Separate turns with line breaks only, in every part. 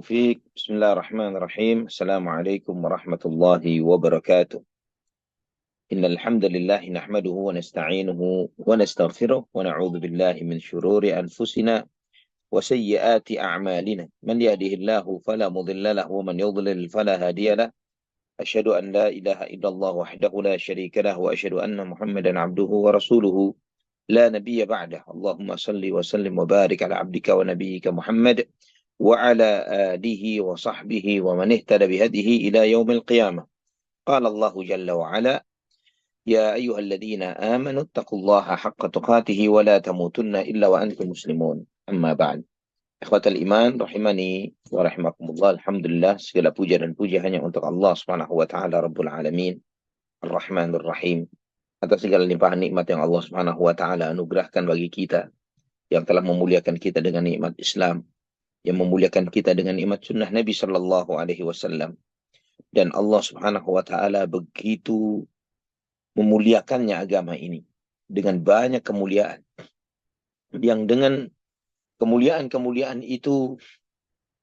فيك بسم الله الرحمن الرحيم. السلام عليكم ورحمة الله وبركاته. إن الحمد لله نحمده ونستعينه ونستغفره ونعوذ بالله من شرور أنفسنا وسيئات أعمالنا. من يهده الله فلا مضل له ومن يضلل فلا هادي له. أشهد أن لا إله إلا الله وحده لا شريك له وأشهد أن محمدا عبده ورسوله لا نبي بعده. اللهم صل وسلم وبارك على عبدك ونبيك محمد وعلى آله وصحبه ومن اهتدى بهديه إلى يوم القيامة. قال الله جل وعلا: يا أيها الذين آمنوا اتقوا الله حق تقاته ولا تموتن إلا وأنتم مسلمون. أما بعد. Ikhwatal iman rahimani wa rahimakumullah. Alhamdulillah, segala puja dan puji hanya untuk Allah Subhanahu wa taala Rabbul Alamin, Ar-Rahmanur Rahim, atas segala limpahan nikmat yang Allah Subhanahu wa taala anugerahkan bagi kita, yang telah memuliakan kita dengan nikmat Islam, yang memuliakan kita dengan nikmat sunnah Nabi Sallallahu Alaihi Wasallam. Dan Allah Subhanahu Wa Taala begitu memuliakannya agama ini dengan banyak kemuliaan, yang dengan kemuliaan-kemuliaan itu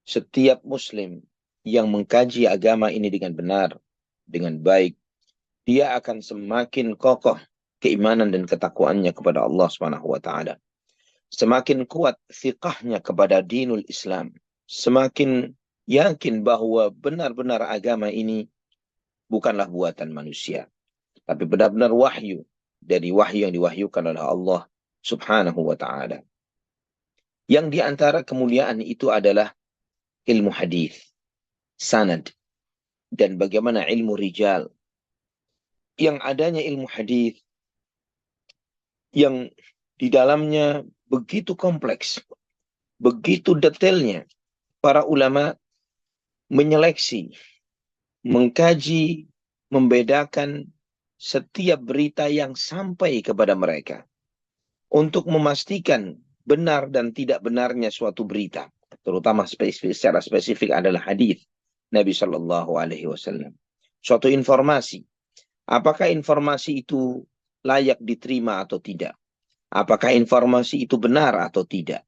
setiap Muslim yang mengkaji agama ini dengan benar, dengan baik, dia akan semakin kokoh keimanan dan ketakwaannya kepada Allah Subhanahu Wa Taala. Semakin kuat thiqahnya kepada dinul Islam, semakin yakin bahwa benar-benar agama ini bukanlah buatan manusia, tapi benar-benar wahyu dari wahyu yang diwahyukan oleh Allah Subhanahu wa taala. Yang diantara kemuliaan itu adalah ilmu hadis, sanad, dan bagaimana ilmu rijal. Yang adanya ilmu hadis yang di dalamnya begitu kompleks, begitu detailnya. Para ulama menyeleksi, mengkaji, membedakan setiap berita yang sampai kepada mereka untuk memastikan benar dan tidak benarnya suatu berita, terutama secara spesifik adalah hadis Nabi Shallallahu Alaihi Wasallam. Suatu informasi, apakah informasi itu layak diterima atau tidak? Apakah informasi itu benar atau tidak?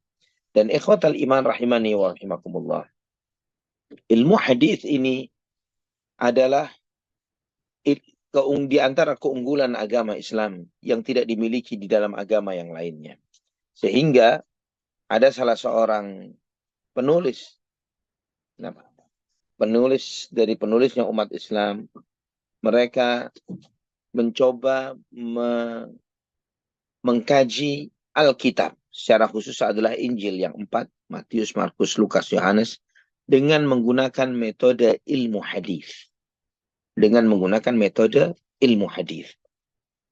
Dan ikhwatal iman rahimani wa rahimakumullah, ilmu hadis ini adalah di antara keunggulan agama Islam yang tidak dimiliki di dalam agama yang lainnya. Sehingga ada salah seorang penulis, dari penulisnya umat Islam, mereka mencoba mengkaji Alkitab, secara khusus adalah Injil yang 4, Matius, Markus, Lukas, Yohanes, dengan menggunakan metode ilmu hadis.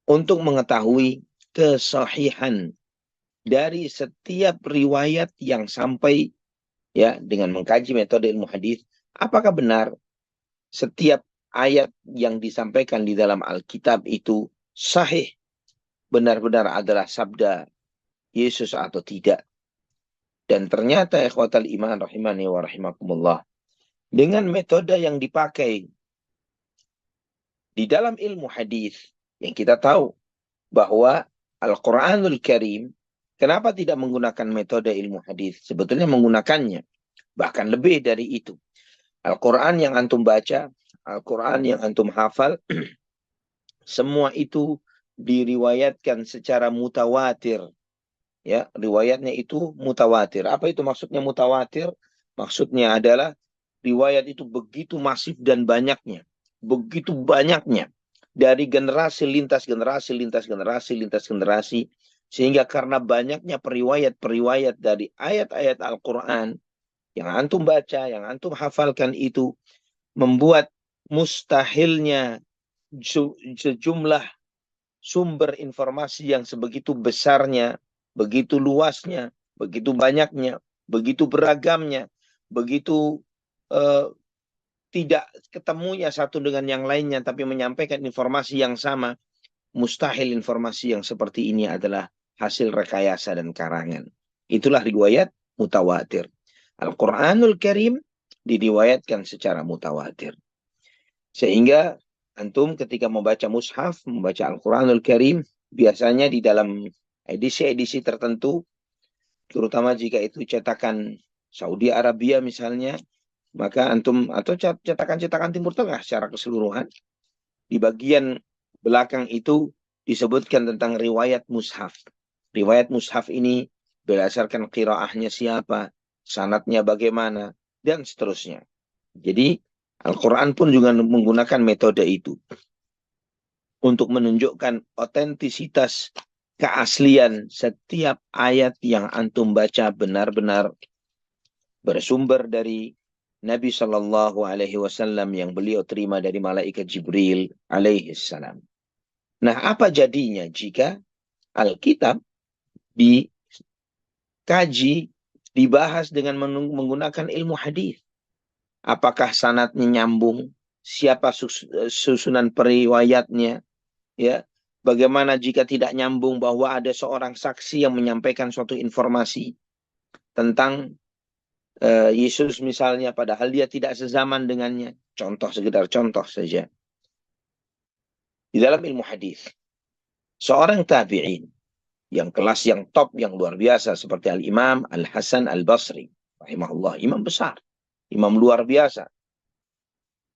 Untuk mengetahui kesahihan dari setiap riwayat yang sampai, ya, dengan mengkaji metode ilmu hadis, apakah benar setiap ayat yang disampaikan di dalam Alkitab itu sahih, benar-benar adalah sabda Yesus atau tidak. Dan ternyata ikhwatal iman rahimani wa rahimakumullah, dengan metode yang dipakai di dalam ilmu hadis, yang kita tahu bahwa Al-Quranul Karim, kenapa tidak menggunakan metode ilmu hadis? Sebetulnya menggunakannya, bahkan lebih dari itu. Al-Quran yang antum baca, Al-Quran yang antum hafal, semua itu diriwayatkan secara mutawatir. Ya, riwayatnya itu mutawatir. Apa itu maksudnya mutawatir? Maksudnya adalah riwayat itu begitu masif dan banyaknya. Begitu banyaknya. Dari generasi lintas generasi, sehingga karena banyaknya periwayat-periwayat dari ayat-ayat Al-Quran yang antum baca, yang antum hafalkan itu, membuat mustahilnya sejumlah sumber informasi yang sebegitu besarnya, begitu luasnya, begitu banyaknya, begitu beragamnya, begitu tidak ketemunya satu dengan yang lainnya, tapi menyampaikan informasi yang sama. Mustahil informasi yang seperti ini adalah hasil rekayasa dan karangan. Itulah riwayat mutawatir. Al-Quranul Karim diriwayatkan secara mutawatir. Sehingga antum ketika membaca mushaf, membaca Al-Quranul Karim, biasanya di dalam edisi-edisi tertentu, terutama jika itu cetakan Saudi Arabia misalnya, maka antum atau cetakan-cetakan Timur Tengah secara keseluruhan, di bagian belakang itu disebutkan tentang riwayat mushaf. Riwayat mushaf ini berdasarkan qiraahnya siapa, sanadnya bagaimana, dan seterusnya. Jadi Al-Quran pun juga menggunakan metode itu untuk menunjukkan otentisitas keaslian setiap ayat yang antum baca benar-benar bersumber dari Nabi Shallallahu Alaihi Wasallam yang beliau terima dari malaikat Jibril alaihi salam. Nah, apa jadinya jika Alkitab dikaji, dibahas dengan menggunakan ilmu hadis? Apakah sanadnya nyambung? Siapa susunan periwayatnya? Ya, bagaimana jika tidak nyambung bahwa ada seorang saksi yang menyampaikan suatu informasi tentang Yesus misalnya, padahal dia tidak sezaman dengannya. Contoh, sekedar contoh saja. Di dalam ilmu hadis, seorang tabi'in yang kelas yang top, yang luar biasa seperti Al-Imam Al-Hasan Al-Basri, rahimahullah, imam besar, imam luar biasa.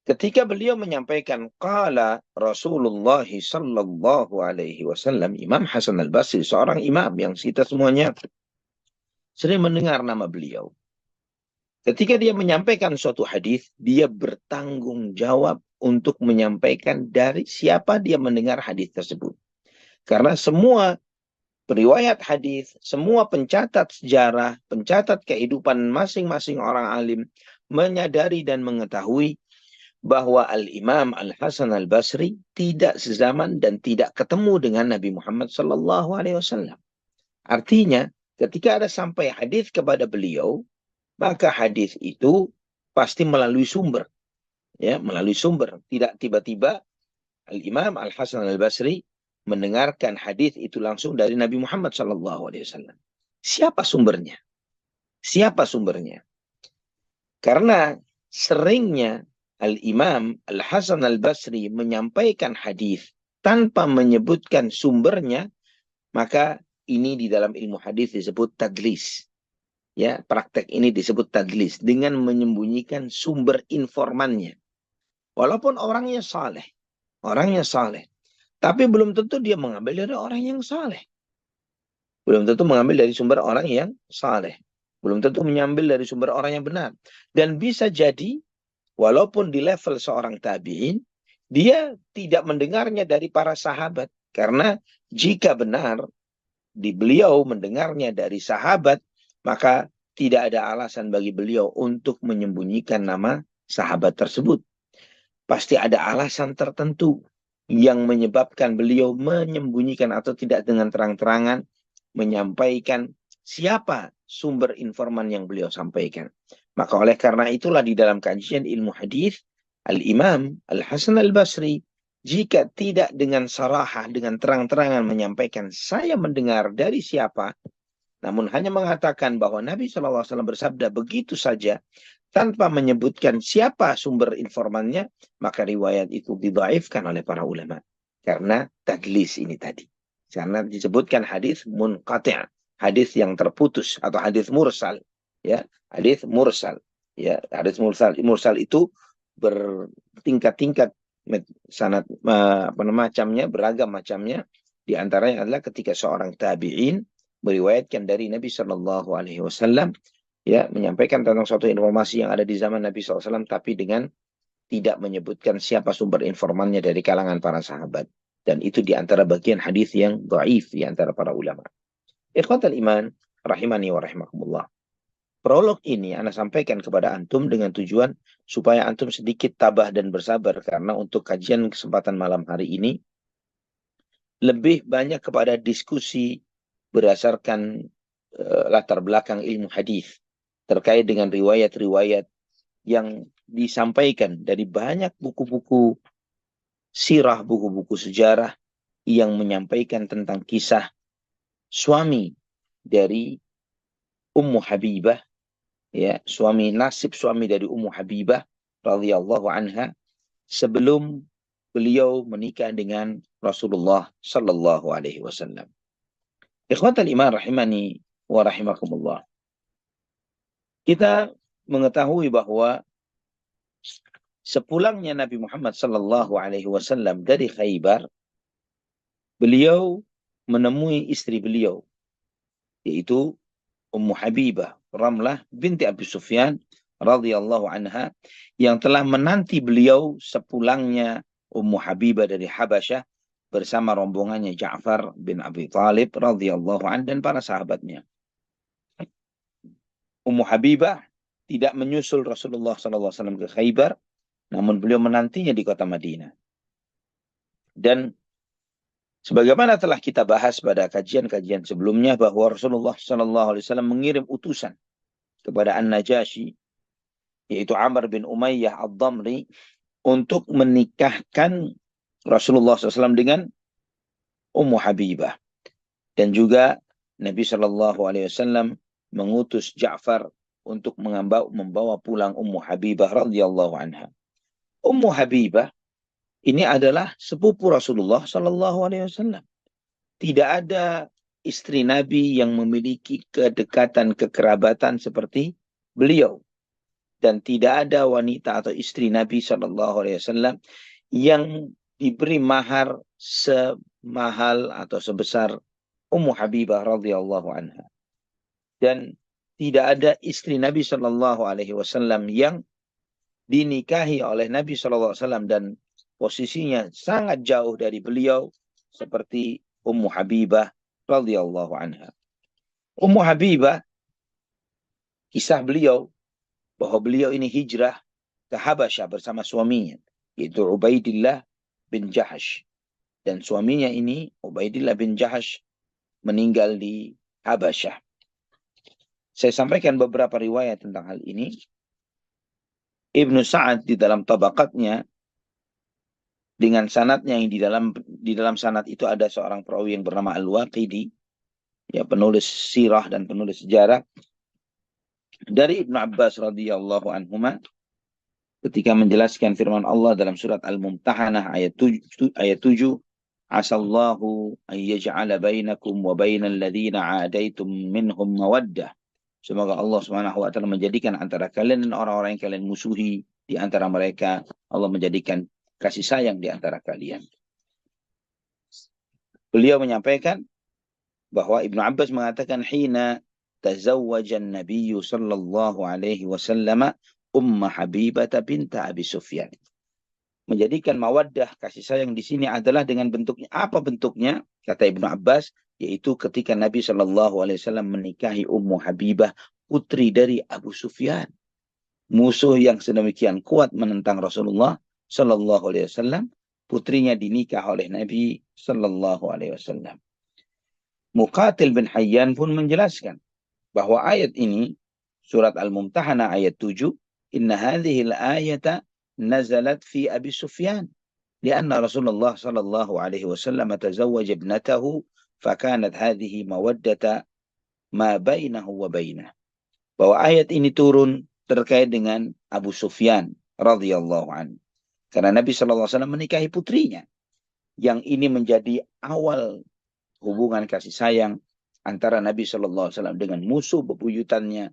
Ketika beliau menyampaikan qala Rasulullah sallallahu alaihi wasallam, Imam Hasan Al-Basri seorang imam yang kita semuanya sering mendengar nama beliau. Ketika dia menyampaikan suatu hadis, dia bertanggung jawab untuk menyampaikan dari siapa dia mendengar hadis tersebut. Karena semua periwayat hadis, semua pencatat sejarah, pencatat kehidupan masing-masing orang alim menyadari dan mengetahui bahwa Al-Imam Al-Hasan Al-Basri tidak sezaman dan tidak ketemu dengan Nabi Muhammad SAW. Artinya, ketika ada sampai hadis kepada beliau, maka hadis itu pasti melalui sumber. Ya, melalui sumber. Tidak tiba-tiba Al-Imam Al-Hasan Al-Basri mendengarkan hadis itu langsung dari Nabi Muhammad SAW. Siapa sumbernya? Siapa sumbernya? Karena seringnya Al-Imam Al-Hasan Al-Basri menyampaikan hadis tanpa menyebutkan sumbernya, maka ini di dalam ilmu hadis disebut tadlis. Ya, praktek ini disebut tadlis, dengan menyembunyikan sumber informannya. Walaupun orangnya saleh, tapi belum tentu dia mengambil dari orang yang saleh. Belum tentu mengambil dari sumber orang yang saleh. Belum tentu mengambil dari sumber orang yang benar. Dan bisa jadi walaupun di level seorang tabi'in, dia tidak mendengarnya dari para sahabat. Karena jika benar di beliau mendengarnya dari sahabat, maka tidak ada alasan bagi beliau untuk menyembunyikan nama sahabat tersebut. Pasti ada alasan tertentu yang menyebabkan beliau menyembunyikan atau tidak dengan terang-terangan menyampaikan siapa sumber informan yang beliau sampaikan. Maka oleh karena itulah di dalam kajian ilmu hadis, Al-Imam Al-Hasan Al-Basri jika tidak dengan sarahah, dengan terang-terangan menyampaikan saya mendengar dari siapa, namun hanya mengatakan bahwa Nabi SAW bersabda begitu saja tanpa menyebutkan siapa sumber informannya, maka riwayat itu didhaifkan oleh para ulama. Karena tadlis ini tadi. Karena disebutkan hadis munqati', hadis yang terputus atau hadis mursal, ya, hadis mursal, ya, hadis mursal itu bertingkat-tingkat sanad macamnya, beragam macamnya. Di antaranya adalah ketika seorang tabi'in meriwayatkan dari Nabi Shallallahu Alaihi Wasallam, ya, menyampaikan tentang suatu informasi yang ada di zaman Nabi SAW, tapi dengan tidak menyebutkan siapa sumber informannya dari kalangan para sahabat. Dan itu di antara bagian hadis yang dhaif di antara para ulama. Ikhwatal iman, rahimani wa rahimakumullah. Prolog ini Ana sampaikan kepada antum dengan tujuan supaya antum sedikit tabah dan bersabar, karena untuk kajian kesempatan malam hari ini lebih banyak kepada diskusi berdasarkan latar belakang ilmu hadis terkait dengan riwayat-riwayat yang disampaikan dari banyak buku-buku sirah, buku-buku sejarah yang menyampaikan tentang kisah suami dari Ummu Habibah, ya, nasib suami dari Ummu Habibah radhiyallahu anha sebelum beliau menikah dengan Rasulullah sallallahu alaihi wasallam. Ikhwatal iman rahimani wa rahimakumullah. Kita mengetahui bahwa Sepulangnya Nabi Muhammad sallallahu alaihi wasallam dari Khaybar, beliau menemui istri beliau, yaitu Ummu Habibah Ramlah binti Abi Sufyan radhiyallahu anha, yang telah menanti beliau sepulangnya Ummu Habibah dari Habasyah bersama rombongannya Ja'far bin Abi Thalib radhiyallahu anhu dan para sahabatnya. Ummu Habibah tidak menyusul Rasulullah SAW ke Khaybar, namun beliau menantinya di kota Madinah. Dan sebagaimana telah kita bahas pada kajian-kajian sebelumnya, bahwa Rasulullah SAW mengirim utusan kepada An-Najasyi, yaitu Amr bin Umayyah Ad-Damri, untuk menikahkan Rasulullah SAW dengan Ummu Habibah. Dan juga Nabi SAW mengutus Ja'far untuk membawa pulang Ummu Habibah radhiyallahu anha. Ummu Habibah ini adalah sepupu Rasulullah SAW. Tidak ada istri Nabi yang memiliki kedekatan kekerabatan seperti beliau. Dan tidak ada wanita atau istri Nabi SAW yang diberi mahar semahal atau sebesar Ummu Habibah radhiyallahu anha. Dan tidak ada istri Nabi SAW yang dinikahi oleh Nabi SAW dan posisinya sangat jauh dari beliau seperti Ummu Habibah radhiyallahu anha. Ummu Habibah, kisah beliau bahwa beliau ini hijrah ke Habasyah bersama suaminya, yaitu Ubaidillah bin Jahash. Dan suaminya ini, Ubaidillah bin Jahash, meninggal di Habasyah. Saya sampaikan beberapa riwayat tentang hal ini. Ibnu Sa'ad di dalam tabaqatnya, dengan sanadnya yang di dalam sanad itu ada seorang perawi yang bernama Al-Waqidi, ya, penulis sirah dan penulis sejarah, dari Ibnu Abbas radhiyallahu anhuma, ketika menjelaskan firman Allah dalam surat Al-Mumtahanah ayat 7, asallahu an yaj'ala bainakum wa bainal ladzina 'adaitum minhum mawaddah. Semoga Allah Subhanahu wa taala menjadikan antara kalian dan orang-orang yang kalian musuhi di antara mereka, Allah menjadikan kasih sayang di antara kalian. Beliau menyampaikan bahwa Ibnu Abbas mengatakan, hina tazawwajan Nabiyyu sallallahu alaihi wasallam Umma Habibah binta Abi Sufyan. Menjadikan mawaddah, kasih sayang di sini adalah dengan bentuknya. Apa bentuknya? Kata Ibnu Abbas, yaitu ketika Nabi SAW menikahi Ummu Habibah, putri dari Abu Sufyan, musuh yang sedemikian kuat menentang Rasulullah SAW. Putrinya dinikah oleh Nabi SAW. Muqatil bin Hayyan pun menjelaskan bahwa ayat ini, surat Al-Mumtahanah ayat 7, inna hadhil ayata nazalat fi Abi Sufyan lianna Rasulullah sallallahu alaihi wasallam tazawwaja ibnatahu fakanat hadhihi mawaddata ma bainahu wa bainah. Bahwa ayat ini turun terkait dengan Abu Sufyan radhiyallahu anhu, karena Nabi sallallahu alaihi wasallam menikahi putrinya, yang ini menjadi awal hubungan kasih sayang antara Nabi sallallahu alaihi wasallam dengan musuh bebuyutannya,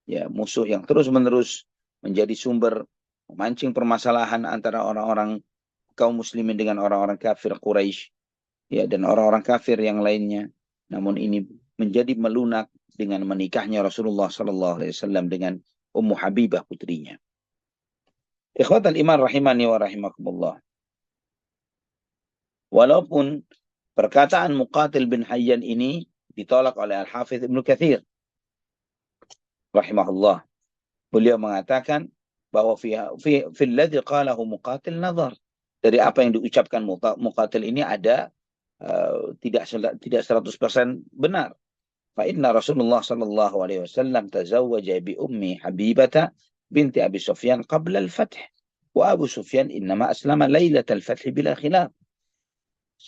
ya, musuh yang terus-menerus menjadi sumber memancing permasalahan antara orang-orang kaum muslimin dengan orang-orang kafir Quraisy, ya, dan orang-orang kafir yang lainnya. Namun ini menjadi melunak dengan menikahnya Rasulullah SAW dengan Ummu Habibah putrinya. Ikhwatal iman rahimani wa rahimakumullah. Walaupun perkataan Muqatil bin Hayyan ini ditolak oleh Al-Hafidh Ibnu Katsir rahimahullah. Beliau mengatakan bahwa fil ladzi qalahu Muqatil nazar. Dari apa yang diucapkan Muqatil ini ada tidak 100% benar. Fa inna Rasulullah sallallahu alaihi wasallam tazawwaja bi ummi Habibah binti Abi Sufyan qabla al-fath wa Abu Sufyan innama aslama lailatal fath bila khilaf.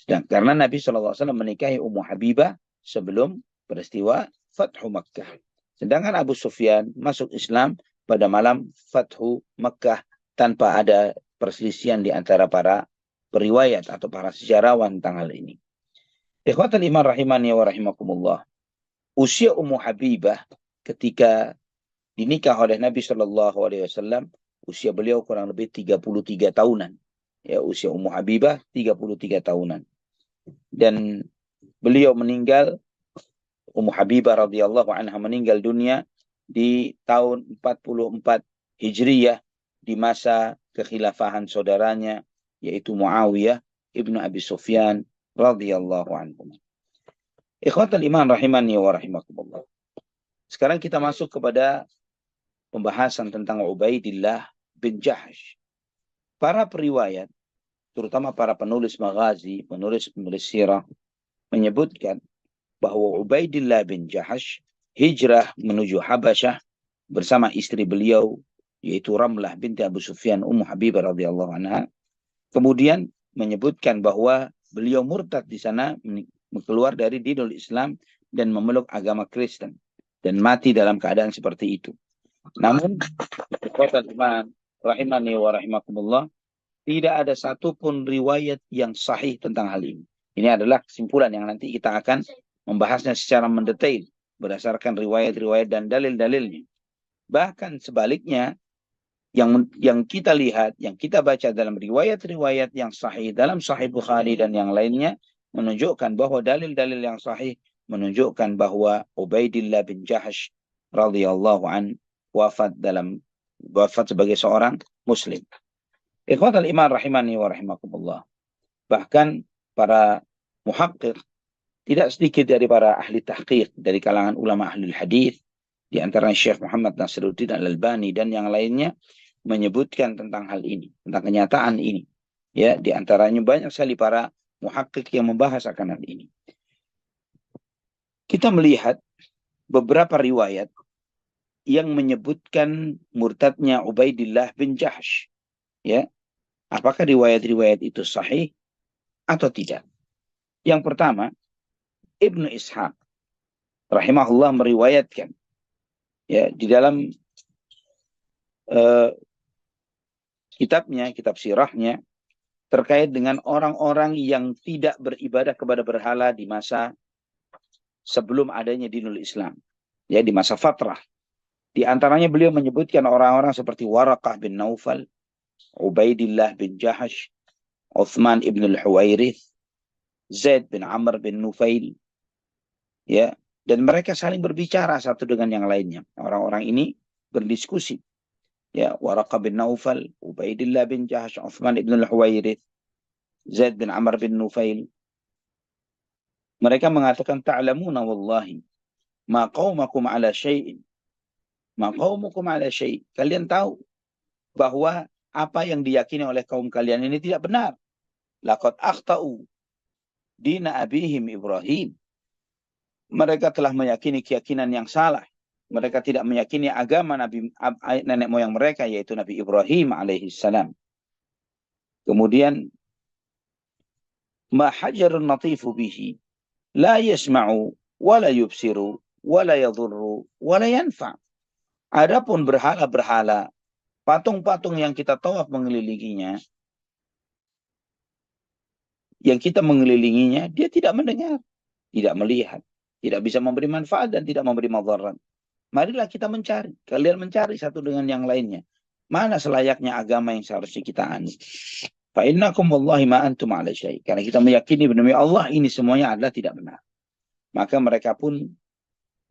Karena Nabi sallallahu alaihi wasallam menikahi Ummu Habibah sebelum peristiwa Fathu Makkah. Sedangkan Abu Sufyan masuk Islam pada malam Fathu Makkah tanpa ada perselisihan di antara para periwayat atau para sejarawan tentang hal ini. Ikhwatal iman rahimani wa rahimakumullah. Usia Ummu Habibah ketika dinikah oleh Nabi SAW
Usia beliau kurang lebih 33 tahunan. Ya, usia Ummu Habibah 33 tahunan. Dan beliau meninggal, Ummu Habibah radhiyallahu anha meninggal dunia di tahun 44 Hijriyah di masa kekhilafahan saudaranya yaitu Muawiyah ibnu Abi Sufyan radhiyallahu anhu. Ikhwatal iman rahimani wa rahimakumullah. Sekarang kita masuk kepada pembahasan tentang Ubaidillah bin Jahsh. Para periwayat, terutama para penulis maghazi, penulis sirah, menyebutkan bahwa Ubaidillah bin Jahsh hijrah menuju Habasyah bersama istri beliau, yaitu Ramlah binti Abu Sufyan Ummu Habibah radhiyallahu anha. Kemudian menyebutkan bahwa beliau murtad di sana, keluar dari dinul Islam dan memeluk agama Kristen dan mati dalam keadaan seperti itu. Namun, ikhwatal iman rahimani wa rahimakumullah, tidak ada satupun riwayat yang sahih tentang hal ini. Ini adalah kesimpulan yang nanti kita akan membahasnya secara mendetail berdasarkan riwayat-riwayat dan dalil-dalilnya. Bahkan sebaliknya, yang kita lihat, yang kita baca dalam riwayat-riwayat yang sahih dalam Sahih Bukhari dan yang lainnya menunjukkan bahwa dalil-dalil yang sahih menunjukkan bahwa Ubaidillah bin Jahsh radhiyallahu an wafat sebagai seorang muslim. Ikhwatal iman rahimani wa rahimakumullah. Bahkan para muhaqqiq, tidak sedikit dari para ahli tahqiq dari kalangan ulama ahli hadis, di antara Syekh Muhammad Nasiruddin Al-Albani dan yang lainnya, menyebutkan tentang hal ini, tentang kenyataan ini. Ya, di antaranya banyak sekali para muhaqqiq yang membahas akan hal ini. Kita melihat beberapa riwayat yang menyebutkan murtadnya Ubaidillah bin Jahsh. Ya, apakah riwayat-riwayat itu sahih atau tidak? Yang pertama, Ibnu Ishaq rahimahullah meriwayatkan, ya, di dalam kitabnya, kitab sirahnya, terkait dengan orang-orang yang tidak beribadah kepada berhala di masa sebelum adanya dinul Islam, ya, di masa fatrah. Di antaranya beliau menyebutkan orang-orang seperti Waraqah bin Naufal, Ubaidillah bin Jahsh, Uthman ibn al-Huwairith, Zaid bin Amr bin Nufail, ya, dan mereka saling berbicara satu dengan yang lainnya. Orang-orang ini berdiskusi, ya, Waraqah bin Naufal, Ubaidillah bin Jahsh, Uthman ibn al-Huwairith, Zaid bin Amr bin Nufail. Mereka mengatakan, ta'lamuna wallahi ma qaumakum ala syai'in, ma qaumukum ala syai'. Kalian tahu bahwa apa yang diyakini oleh kaum kalian ini tidak benar. Laqad akhta'u dina abihim Ibrahim. Mereka telah meyakini keyakinan yang salah. Mereka tidak meyakini agama nenek moyang mereka, yaitu Nabi Ibrahim alaihissalam. Kemudian, ma hajarun natifu bihi la yasma'u wa la yubsiru wa la yadhurru wa la yanfa'. Adapun berhala-berhala, patung-patung yang kita tawaf mengelilinginya, dia tidak mendengar, tidak melihat, tidak bisa memberi manfaat dan tidak memberi madarat. Marilah kita mencari, kalian mencari satu dengan yang lainnya. Mana selayaknya agama yang seharusnya kita anut? Fa innakum wallahi ma antum ala syai'. Karena kita meyakini demi Allah ini semuanya adalah tidak benar. Maka mereka pun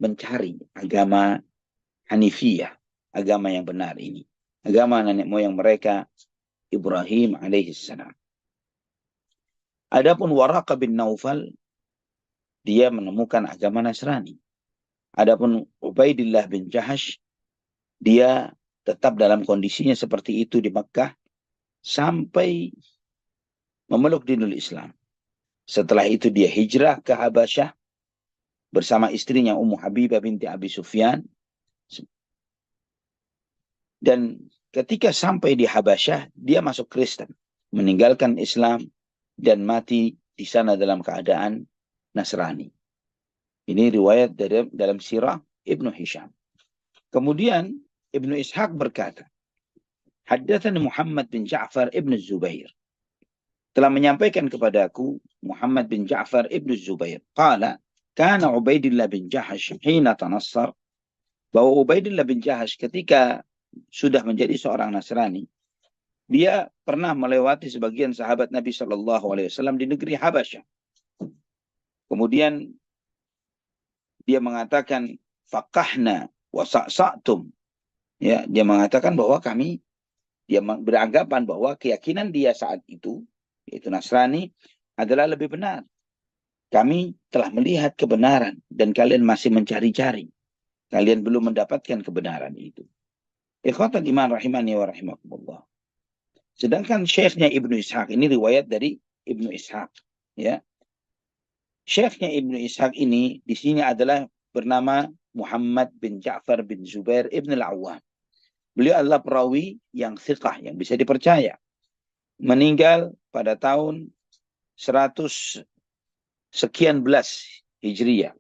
mencari agama Hanifiyah, agama yang benar ini. Agama nenek moyang mereka, Ibrahim alaihissalam. Adapun Waraqah bin Naufal, dia menemukan agama Nasrani. Adapun Ubaidillah bin Jahsh, dia tetap dalam kondisinya seperti itu di Makkah sampai memeluk dinul Islam. Setelah itu dia hijrah ke Habasyah bersama istrinya Ummu Habibah binti Abi Sufyan. Dan ketika sampai di Habasyah, dia masuk Kristen, meninggalkan Islam dan mati di sana dalam keadaan Nasrani. Ini riwayat dalam sirah Ibnu Hisham. Kemudian Ibnu Ishaq berkata, Haddatsana Muhammad bin Ja'far ibn Zubair. Telah menyampaikan kepadaku Muhammad bin Ja'far ibn Zubair. Qala, kana Ubaidillah bin Jahsh hina tanassar. Bahwa Ubaidillah bin Jahsh ketika sudah menjadi seorang Nasrani, dia pernah melewati sebagian sahabat Nabi Shallallahu Alaihi Wasallam di negeri Habasyah. Kemudian dia mengatakan fakahna wasa'tum. Ya, dia mengatakan bahwa dia beranggapan bahwa keyakinan dia saat itu, yaitu Nasrani, adalah lebih benar. Kami telah melihat kebenaran dan kalian masih mencari-cari. Kalian belum mendapatkan kebenaran itu. Ikhwatal iman rahimani wa rahimakumullah. Sedangkan syekhnya Ibnu Ishaq, ini riwayat dari Ibnu Ishaq. Ya. Syekhnya Ibnu Ishaq ini di sini adalah bernama Muhammad bin Ja'far bin Zubair ibn al-Awwam. Beliau adalah perawi yang thiqah, yang bisa dipercaya. Meninggal pada tahun 100 sekian belas Hijriah.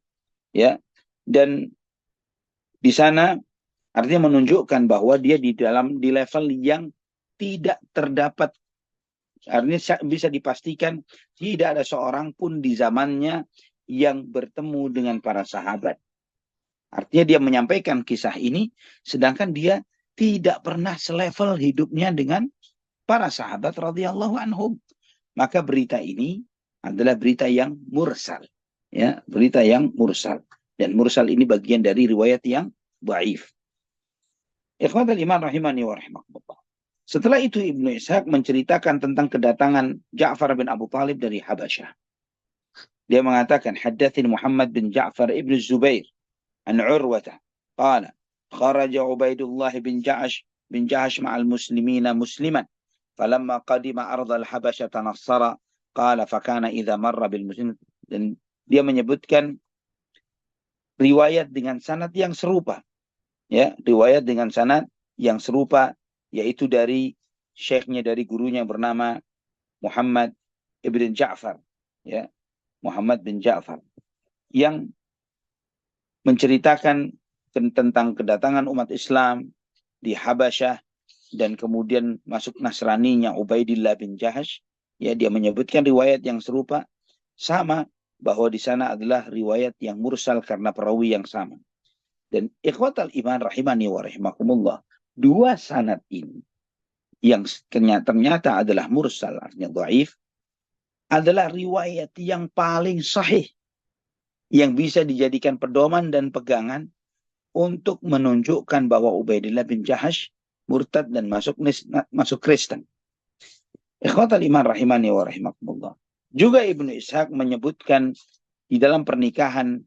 Ya. Dan di sana artinya menunjukkan bahwa dia di level yang tidak terdapat, artinya bisa dipastikan tidak ada seorang pun di zamannya yang bertemu dengan para sahabat. Artinya dia menyampaikan kisah ini, sedangkan dia tidak pernah selevel hidupnya dengan para sahabat radhiyallahu anhum. Maka berita ini adalah berita yang mursal. Ya, berita yang mursal. Dan mursal ini bagian dari riwayat yang dhaif. Ikhwatal iman rahimani wa rahimakumullah. Setelah itu Ibnu Ishaq menceritakan tentang kedatangan Ja'far bin Abu Talib dari Habasyah. Dia mengatakan, haddatsin Muhammad bin Ja'far ibn Zubair an Urwata qala kharaja Ubaidullah bin Ja'ash ma'al muslimina musliman falamma qadima ardal Habasyah tanassara qala fakana idza marra bil muslimin. Dan dia menyebutkan riwayat dengan sanad yang serupa. Ya, riwayat dengan sanad yang serupa, yaitu dari syekhnya, dari gurunya bernama Muhammad ibn Ja'far, ya, Muhammad bin Ja'far, yang menceritakan tentang kedatangan umat Islam di Habasyah dan kemudian masuk Nasraninya Ubaidillah bin Jahash. Ya, dia menyebutkan riwayat yang serupa, sama bahwa di sana adalah riwayat yang mursal karena perawi yang sama. Dan ikhwatal iman rahimani wa rahimakumullah, dua sanad ini yang ternyata adalah mursal, artinya dhaif, adalah riwayat yang paling sahih yang bisa dijadikan pedoman dan pegangan untuk menunjukkan bahwa Ubaidillah bin Jahash murtad dan masuk Kristen. Ikhwatal iman rahimani wa rahimakumullah. Juga Ibnu Ishaq menyebutkan di dalam pernikahan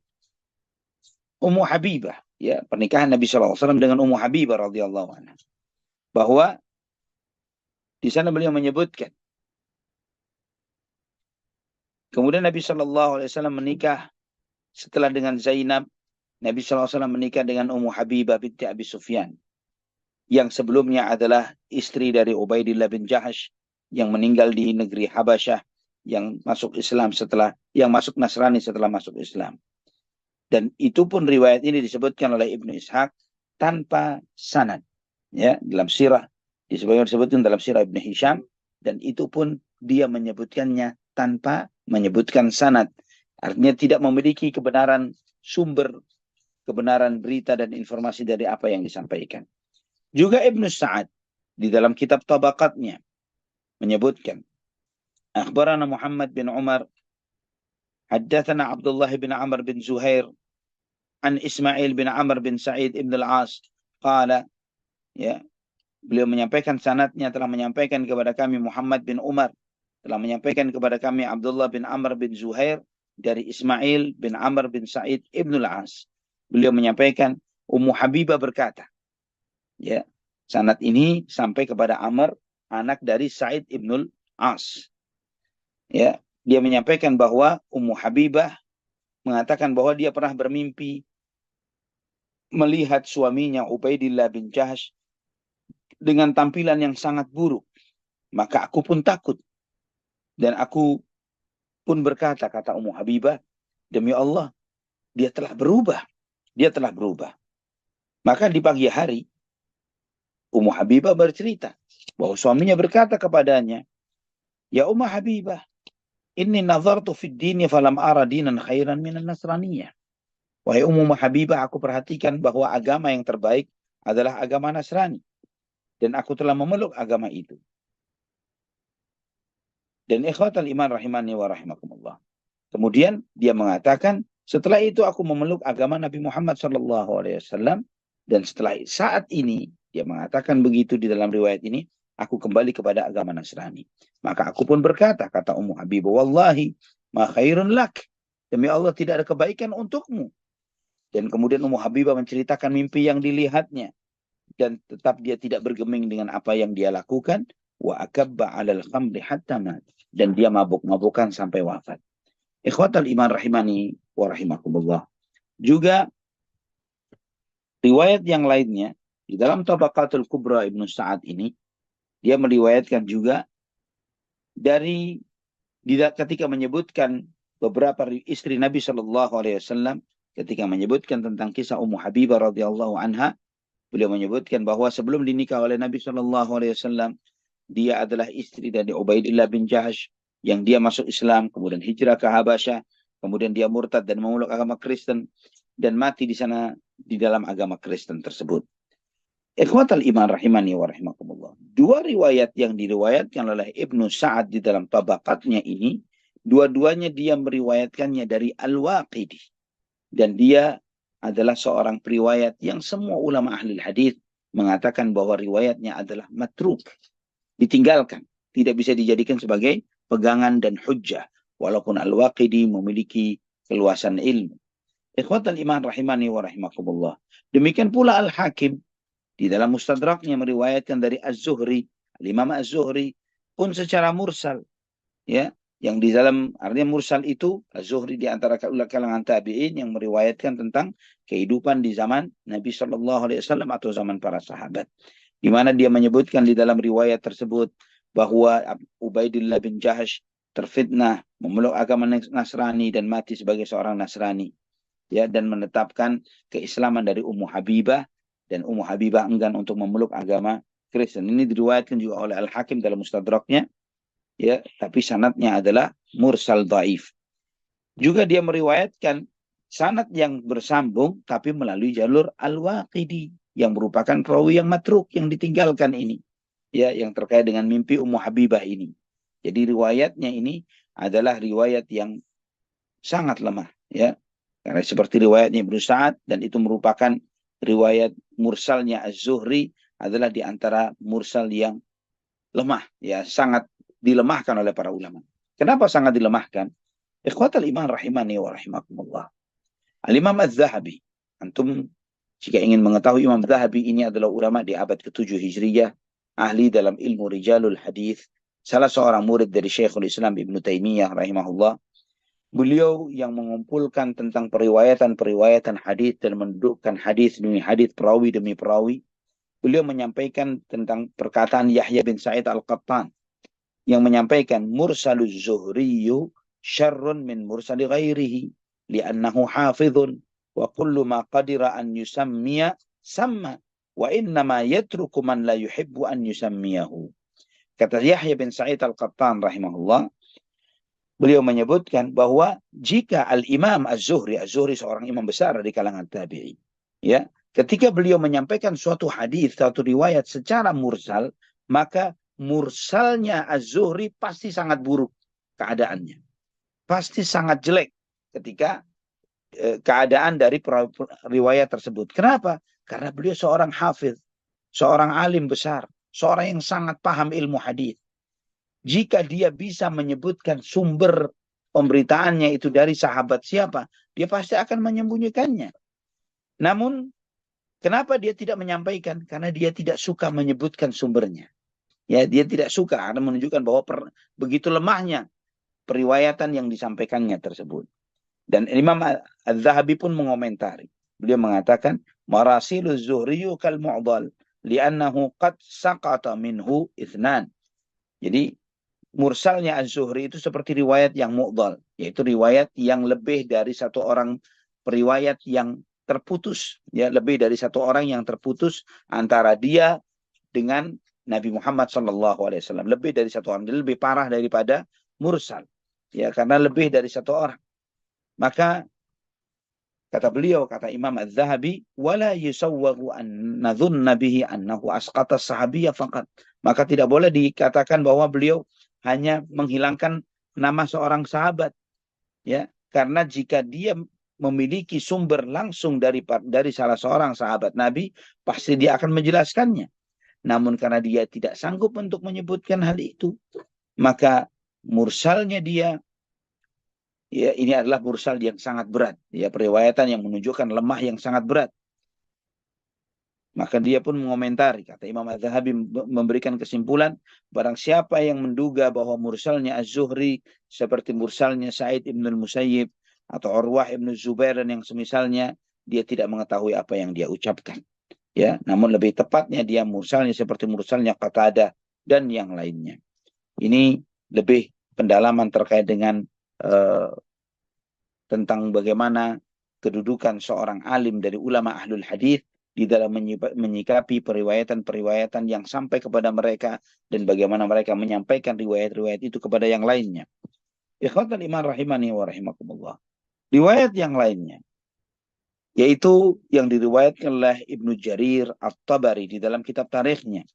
Ummu Habibah, ya, pernikahan Nabi SAW dengan Ummu Habibah radhiyallahu anha, bahwa di sana beliau menyebutkan kemudian Nabi SAW menikah setelah dengan Zainab. Nabi SAW menikah dengan Ummu Habibah binti Abi Sufyan, yang sebelumnya adalah istri dari Ubaidillah bin Jahash yang meninggal di negeri Habasyah, yang masuk Nasrani setelah masuk Islam. Dan itu pun riwayat ini disebutkan oleh Ibnu Ishaq tanpa sanad. Ya, dalam sirah disebutkan dalam sirah Ibnu Hisham, dan itu pun dia menyebutkannya tanpa menyebutkan sanad. Artinya tidak memiliki kebenaran sumber, kebenaran berita dan informasi dari apa yang disampaikan. Juga Ibnu Sa'ad di dalam kitab Tabaqatnya menyebutkan, akhbarana Muhammad bin Umar haddatsana Abdullah bin Amr bin Zuhair an Ismail bin Amr bin Sa'id ibn al-As qala, ya, beliau menyampaikan sanadnya, telah menyampaikan kepada kami Muhammad bin Umar, telah menyampaikan kepada kami Abdullah bin Amr bin Zuhair dari Ismail bin Amr bin Sa'id ibn al-As. Beliau menyampaikan Ummu Habibah berkata, ya, sanad ini sampai kepada Amr, anak dari Sa'id ibn al-As. Ya, dia menyampaikan bahwa Ummu Habibah mengatakan bahwa dia pernah bermimpi melihat suaminya Ubaidillah bin Jahash dengan tampilan yang sangat buruk. Maka aku pun takut. Dan aku pun berkata, kata Ummu Habibah, demi Allah, dia telah berubah. Dia telah berubah. Maka di pagi hari, Ummu Habibah bercerita bahwa suaminya berkata kepadanya, ya Ummu Habibah, inni nazartu fid dini falam ara dinan khairan minan nasraniyah. Wahai Ummu Habibah, aku perhatikan bahwa agama yang terbaik adalah agama Nasrani. dan aku telah memeluk agama itu. Dan ikhwatal iman rahimani wa rahimakumullah. Kemudian dia mengatakan, setelah itu aku memeluk agama Nabi Muhammad SAW, dan setelah saat ini, dia mengatakan begitu di dalam riwayat ini, aku kembali kepada agama Nasrani. Maka aku pun berkata, kata Ummu Habibah, wallahi ma khairun lak. Demi Allah tidak ada kebaikan untukmu. Dan kemudian Ummu Habibah menceritakan mimpi yang dilihatnya. Dan tetap dia tidak bergeming dengan apa yang dia lakukan. Wa akabba alal khamri hatta mat. Dan dia mabuk-mabukan sampai wafat. Ikhwatal iman rahimani wa rahimakumullah. Juga riwayat yang lainnya, di dalam Tabaqatul Kubra Ibnu Sa'ad ini, dia meriwayatkan juga dari ketika menyebutkan beberapa istri Nabi SAW, ketika menyebutkan tentang kisah Ummu Habibah radhiyallahu anha, beliau menyebutkan bahwa sebelum dinikah oleh Nabi SAW, dia adalah istri dari Ubaidillah bin Jahash, yang dia masuk Islam, kemudian hijrah ke Habasyah, kemudian dia murtad dan memeluk agama Kristen, dan mati di sana di dalam agama Kristen tersebut. Ikhwatal iman rahimani wa rahimakumullah. Dua riwayat yang diriwayatkan oleh Ibnu Sa'ad di dalam tabaqatnya ini, dua-duanya dia meriwayatkannya dari Al-Waqidi. Dan dia adalah seorang periwayat yang semua ulama ahli hadis mengatakan bahwa riwayatnya adalah matruk, ditinggalkan, tidak bisa dijadikan sebagai pegangan dan hujjah, walaupun Al-Waqidi memiliki keluasan ilmu. Ikhwatal iman rahimani wa rahimakumullah. Demikian pula Al-Hakim di dalam Mustadraknya meriwayatkan dari Az-Zuhri, Imam Az-Zuhri pun secara mursal, ya, yang di dalam artinya mursal itu Az-Zuhri di antara kalangan tabi'in yang meriwayatkan tentang kehidupan di zaman Nabi SAW atau zaman para sahabat, di mana dia menyebutkan di dalam riwayat tersebut bahwa Ubaidillah bin Jahash terfitnah memeluk agama Nasrani dan mati sebagai seorang Nasrani, ya, dan menetapkan keislaman dari Ummu Habibah, dan Ummu Habibah enggan untuk memeluk agama Kristen. Ini diriwayatkan juga oleh Al-Hakim dalam Mustadraknya, ya, tapi sanadnya adalah mursal dhaif. Juga dia meriwayatkan sanad yang bersambung tapi melalui jalur Al-Waqidi yang merupakan perawi yang matruk, yang ditinggalkan ini, ya, yang terkait dengan mimpi Ummu Habibah ini. Jadi riwayatnya ini adalah riwayat yang sangat lemah, ya. Karena seperti riwayatnya Ibnu Sa'ad, dan itu merupakan riwayat mursalnya Az-Zuhri adalah di antara mursal yang lemah, ya, sangat dilemahkan oleh para ulama. Kenapa sangat dilemahkan? Ikhwatal iman rahimani wa rahimakumullah. Al-Imam Az-Zahabi, antum jika ingin mengetahui Imam Zahabi ini adalah ulama di abad ke-7 Hijriyah, ahli dalam ilmu rijalul hadis, salah seorang murid dari Syekhul Islam Ibnu Taimiyah rahimahullah. Beliau yang mengumpulkan tentang periwayatan hadis dan mendudukkan hadis demi hadis, perawi demi perawi. Beliau menyampaikan tentang perkataan Yahya bin Sa'id Al-Qattan yang menyampaikan mursaluz zuhriyu syarrun min mursali ghairihi li'annahu hafidhun wa kullu ma qadira an yusammiya samma wa innama yatruku man la yuhibbu an yusammiyahu. Kata Yahya bin Sa'id Al-Qattan rahimahullah, beliau menyebutkan bahwa jika Al-Imam Az-Zuhri seorang imam besar di kalangan tabi'in, ya, ketika beliau menyampaikan suatu hadis, suatu riwayat secara mursal, maka mursalnya Az-Zuhri pasti sangat buruk keadaannya. Pasti sangat jelek ketika keadaan dari riwayat tersebut. Kenapa? Karena beliau seorang hafiz, seorang alim besar, seorang yang sangat paham ilmu hadis. Jika dia bisa menyebutkan sumber pemberitaannya itu dari sahabat siapa, dia pasti akan menyembunyikannya. Namun, kenapa dia tidak menyampaikan? Karena dia tidak suka menyebutkan sumbernya. Ya, dia tidak suka, karena menunjukkan bahwa begitu lemahnya periwayatan yang disampaikannya tersebut. Dan Imam Az-Zahabi pun mengomentari. Beliau mengatakan, marasilu zuhriyu kal mu'dal, li'annahu qad saqata minhu ithnan. Jadi, mursalnya Az-Zuhri itu seperti riwayat yang mu'dal, yaitu riwayat yang lebih dari satu orang periwayat yang terputus, ya, lebih dari satu orang yang terputus antara dia dengan Nabi Muhammad SAW. Lebih dari satu orang, lebih parah daripada mursal, ya, karena lebih dari satu orang. Maka Kata beliau, kata Imam Az-Zahabi, wala yusawwaru an nadhunna bihi annahu asqata sahabiyya faqat. Maka tidak boleh dikatakan bahwa beliau hanya menghilangkan nama seorang sahabat, ya. Karena jika dia memiliki sumber langsung dari salah seorang sahabat Nabi, pasti dia akan menjelaskannya. Namun karena dia tidak sanggup untuk menyebutkan hal itu, maka mursalnya dia, ya, ini adalah mursal yang sangat berat, ya, periwayatan yang menunjukkan lemah yang sangat berat. Maka dia pun mengomentari, kata Imam Az-Zahabi memberikan kesimpulan, barang siapa yang menduga bahwa mursalnya Az-Zuhri seperti mursalnya Sa'id ibn al-Musayyib atau Urwah ibn Zubair dan yang semisalnya, dia tidak mengetahui apa yang dia ucapkan. Ya, namun lebih tepatnya dia mursalnya seperti mursalnya Qatadah dan yang lainnya. Ini lebih pendalaman terkait dengan tentang bagaimana kedudukan seorang alim dari ulama ahlul hadis di dalam menyikapi periwayatan-periwayatan yang sampai kepada mereka dan bagaimana mereka menyampaikan riwayat-riwayat itu kepada yang lainnya. Ikhwatal iman rahimani wa rahimakumullah. Riwayat yang lainnya, yaitu yang diriwayatkan oleh Ibnu Jarir At-Tabari di dalam kitab tarikhnya,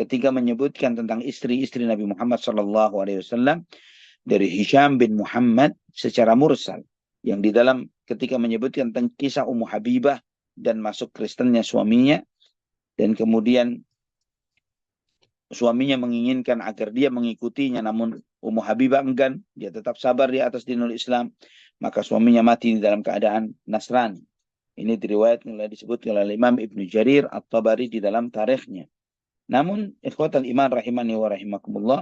ketika menyebutkan tentang istri-istri Nabi Muhammad SAW dari Hisham bin Muhammad secara mursal, yang di dalam ketika menyebutkan tentang kisah Ummu Habibah dan masuk Kristennya suaminya, dan kemudian suaminya menginginkan agar dia mengikutinya, namun Ummu Habibah enggan, dia tetap sabar di atas dinul Islam, maka suaminya mati di dalam keadaan Nasrani. Ini diriwayatkan disebutkan oleh Imam Ibnu Jarir At-Tabari di dalam tarikhnya. Namun ikhwatal iman rahimani wa rahimakumullah,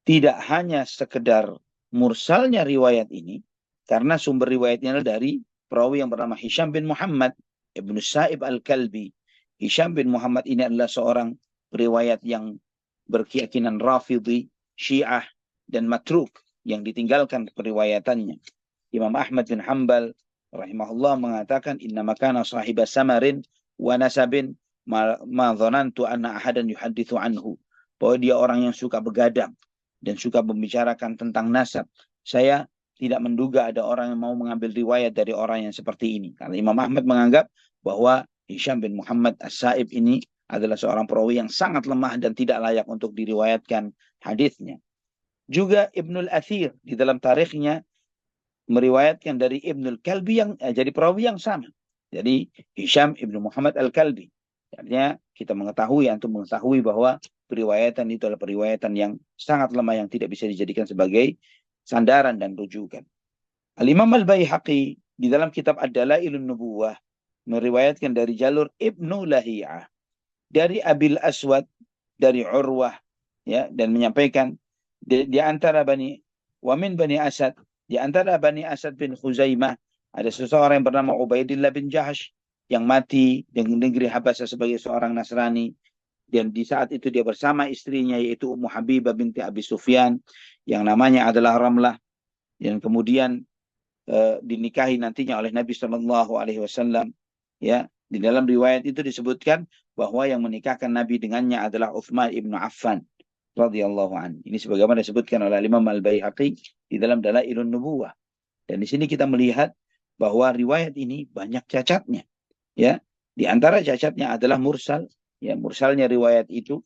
tidak hanya sekedar mursalnya riwayat ini, karena sumber riwayatnya dari perawi yang bernama Hisham bin Muhammad Ibnu Sa'ib Al-Kalbi. Hisham bin Muhammad ini adalah seorang riwayat yang berkeyakinan Rafidhi, Syiah, dan Matruk, yang ditinggalkan periwayatannya. Imam Ahmad bin Hanbal rahimahullah mengatakan, innama kana sahiba samarin wa nasabin ma dhanantu anna ahadan yuhaddithu anhu. Bahwa dia orang yang suka begadang dan suka membicarakan tentang nasab. Saya tidak menduga ada orang yang mau mengambil riwayat dari orang yang seperti ini. Karena Imam Ahmad menganggap bahwa Hisham bin Muhammad As-Sa'ib ini adalah seorang perawi yang sangat lemah dan tidak layak untuk diriwayatkan hadisnya. Juga Ibnul Athir di dalam tarikhnya meriwayatkan dari Ibnul Kalbi yang jadi perawi yang sama. Jadi Hisham Ibnu Muhammad Al-Kalbi. Artinya kita mengetahui, antum mengetahui bahwa periwayatan itu adalah periwayatan yang sangat lemah yang tidak bisa dijadikan sebagai sandaran dan rujukan. Al-Imam Al-Baihaqi di dalam kitab Ad-Dalailun Nubuwah meriwayatkan dari jalur Ibnu Lahiyah dari Abil Aswad dari Urwah, ya, dan menyampaikan di antara Bani Asad, di antara Bani Asad bin Khuzaimah ada seseorang yang bernama Ubaidillah bin Jahash yang mati di negeri Habasyah sebagai seorang Nasrani, dan di saat itu dia bersama istrinya yaitu Ummu Habibah binti Abi Sufyan yang namanya adalah Ramlah, yang kemudian dinikahi nantinya oleh Nabi SAW. Ya, di dalam riwayat itu disebutkan bahwa yang menikahkan Nabi dengannya adalah Uthman ibn Affan radhiyallahu anhu. Ini sebagaimana disebutkan oleh Imam Al-Baihaqi di dalam Dalailun Nubuwah. Dan di sini kita melihat bahwa riwayat ini banyak cacatnya. Ya, di antara cacatnya adalah mursal. Ya, mursalnya riwayat itu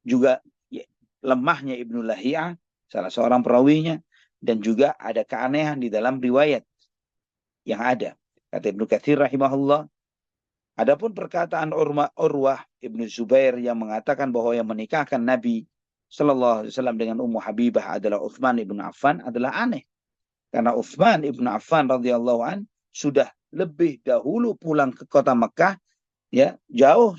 juga, ya, lemahnya Ibnu Lahiyah, salah seorang perawinya, dan juga ada keanehan di dalam riwayat yang ada. Kata Ibnu Katsir rahimahullah, adapun perkataan Urwah Ibnu Zubair yang mengatakan bahwa yang menikahkan Nabi Sallallahu Alaihi Wasallam dengan Ummu Habibah adalah Uthman ibn Affan adalah aneh. Karena Uthman ibn Affan radhiyallahu an sudah lebih dahulu pulang ke kota Mekah, ya, jauh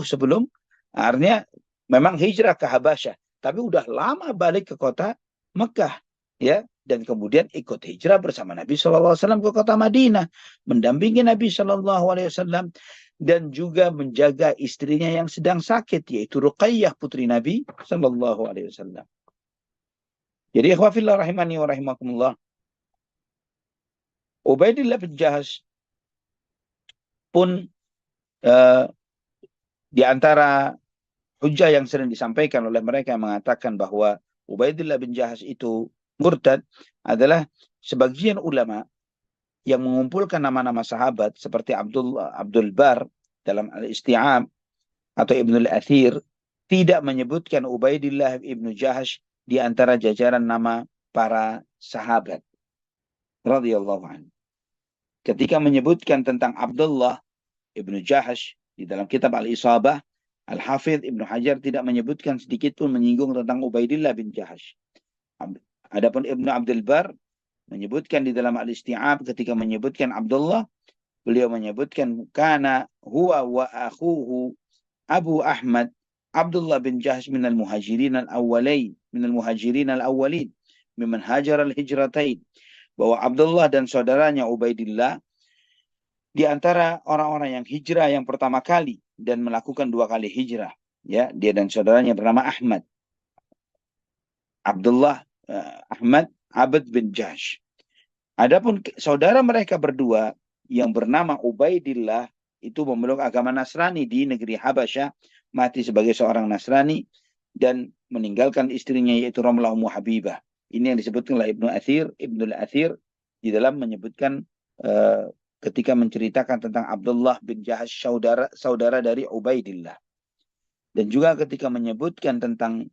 sebelum artinya memang hijrah ke Habasyah, tapi udah lama balik ke kota Mekah, ya, dan kemudian ikut hijrah bersama Nabi SAW ke kota Madinah, mendampingi Nabi SAW, dan juga menjaga istrinya yang sedang sakit, yaitu Ruqayyah putri Nabi SAW. Jadi ikhwafillah rahimani wa rahimakumullah, Ubaidillah bin Jahash pun di antara hujah yang sering disampaikan oleh mereka yang mengatakan bahwa Ubaidillah bin Jahash itu murtad adalah sebagian ulama yang mengumpulkan nama-nama sahabat seperti Abdul Bar dalam Al-Isti'ab atau Ibnul Athir tidak menyebutkan Ubaidillah ibnu Jahash di antara jajaran nama para sahabat radhiyallahu anhu. Ketika menyebutkan tentang Abdullah ibnu Jahash di dalam kitab Al-Isabah, Al-Hafidh Ibnu Hajar tidak menyebutkan sedikit pun menyinggung tentang Ubaidillah bin Jahash. Adapun Ibnu Abdul Bar menyebutkan di dalam Al-Isti'ab ketika menyebutkan Abdullah, beliau menyebutkan kana huwa wa akhuhu Abu Ahmad Abdullah bin Jahsh minal muhajirin al-awwalain mimman hajar al-hijratain, bahwa Abdullah dan saudaranya Ubaidillah di antara orang-orang yang hijrah yang pertama kali dan melakukan 2 kali hijrah, ya, dia dan saudaranya bernama Ahmad. Abdullah Ahmad Abd bin Jahsh. Adapun saudara mereka berdua yang bernama Ubaidillah itu memeluk agama Nasrani di negeri Habasyah, mati sebagai seorang Nasrani dan meninggalkan istrinya yaitu Ramlah Ummu Habibah. Ini yang disebutkan oleh Ibnul Athir di dalam menyebutkan ketika menceritakan tentang Abdullah bin Jahash, saudara dari Ubaidillah. Dan juga ketika menyebutkan tentang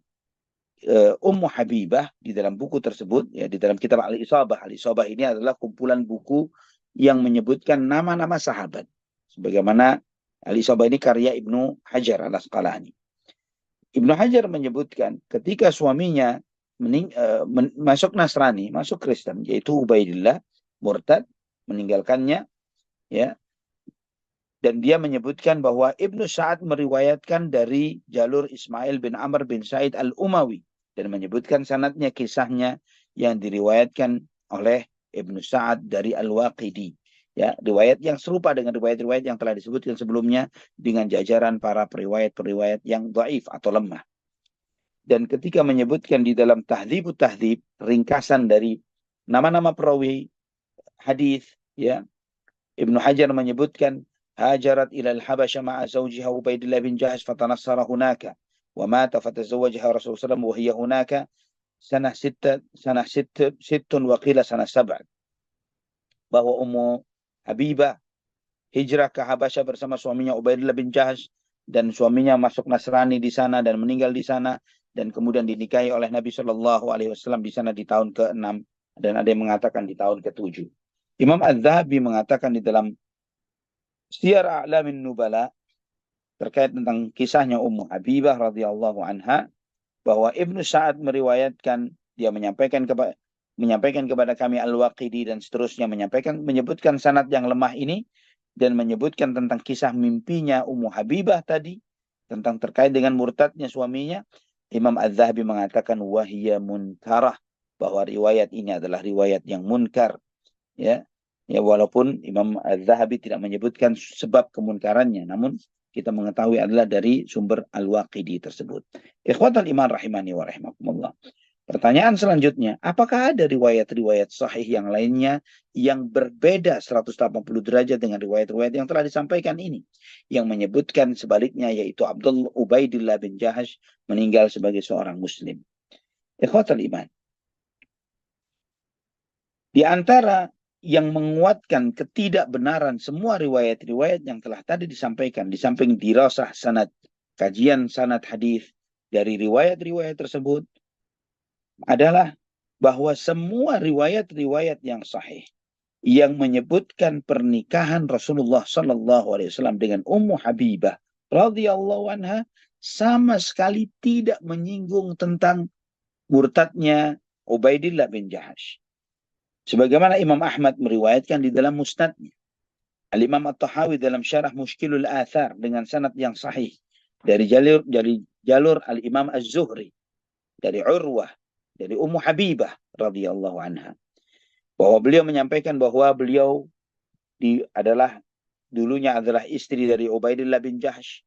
Ummu Habibah di dalam buku tersebut, ya, di dalam kitab Al-Isabah. Al-Isabah ini adalah kumpulan buku yang menyebutkan nama-nama sahabat. Sebagaimana Al-Isabah ini karya Ibnu Hajar Al-Asqalani. Ibnu Hajar menyebutkan ketika suaminya masuk Nasrani, masuk Kristen, yaitu Ubaidillah, murtad, meninggalkannya, ya. Dan dia menyebutkan bahwa Ibnu Sa'ad meriwayatkan dari jalur Ismail bin Amr bin Said al-Umawi dan menyebutkan sanadnya, kisahnya yang diriwayatkan oleh Ibnu Sa'ad dari Al-Waqidi. Ya, riwayat yang serupa dengan riwayat-riwayat yang telah disebutkan sebelumnya dengan jajaran para periwayat-periwayat yang dhaif atau lemah. Dan ketika menyebutkan di dalam Tahdzibut Tahdzib, ringkasan dari nama-nama perawi hadis, ya, Ibnu Hajar menyebutkan hajarat ila al-Habasyah ma'a zawjiha Ubaidillah bin Jahash fatanassara hunaka wa mata fatazawwajaha Rasulullah sallallahu alaihi wasallam wa hiya hunaka sanah 6 wa qila sanah 7, bahwa Ummu Habibah hijrah ke Habasyah bersama suaminya Ubaidillah bin Jahash, dan suaminya masuk Nasrani di sana dan meninggal di sana, dan kemudian dinikahi oleh Nabi Shallallahu Alaihi Wasallam di sana di tahun ke-6, dan ada yang mengatakan di tahun ke-7. Imam Az-Zahabi mengatakan di dalam Syiar A'lamin Nubala terkait tentang kisahnya Ummu Habibah radhiyallahu anha, bahwa Ibnu Sa'ad meriwayatkan, dia menyampaikan kepada kami Al-Waqidi dan seterusnya, menyebutkan sanad yang lemah ini dan menyebutkan tentang kisah mimpinya Ummu Habibah tadi tentang terkait dengan murtadnya suaminya. Imam Az-Zahabi mengatakan wahiyya munkarah, bahwa riwayat ini adalah riwayat yang munkar, ya. Ya, walaupun Imam Az-Zahabi tidak menyebutkan sebab kemunkarannya, namun kita mengetahui adalah dari sumber Al-Waqidi tersebut. Ikhwatal iman rahimani wa rahimakumullah. Pertanyaan selanjutnya, apakah ada riwayat-riwayat sahih yang lainnya yang berbeda 180 derajat dengan riwayat-riwayat yang telah disampaikan ini, yang menyebutkan sebaliknya, yaitu Ubaidillah bin Jahash meninggal sebagai seorang muslim? Ikhwatal iman, di antara yang menguatkan ketidakbenaran semua riwayat-riwayat yang telah tadi disampaikan, di samping dirasah sanad, kajian sanad hadis dari riwayat-riwayat tersebut, adalah bahwa semua riwayat-riwayat yang sahih yang menyebutkan pernikahan Rasulullah Sallallahu Alaihi Wasallam dengan Ummu Habibah radhiyallahu anha sama sekali tidak menyinggung tentang murtadnya Ubaidillah bin Jahash. Sebagaimana Imam Ahmad meriwayatkan di dalam musnadnya, Al-Imam At-Tahawi dalam syarah Mushkilul Athar dengan sanad yang sahih dari jalur Al-Imam Az-Zuhri dari Urwah dari Ummu Habibah radhiyallahu anha, bahwa beliau menyampaikan bahwa beliau dulunya adalah istri dari Ubaidillah bin Jahash,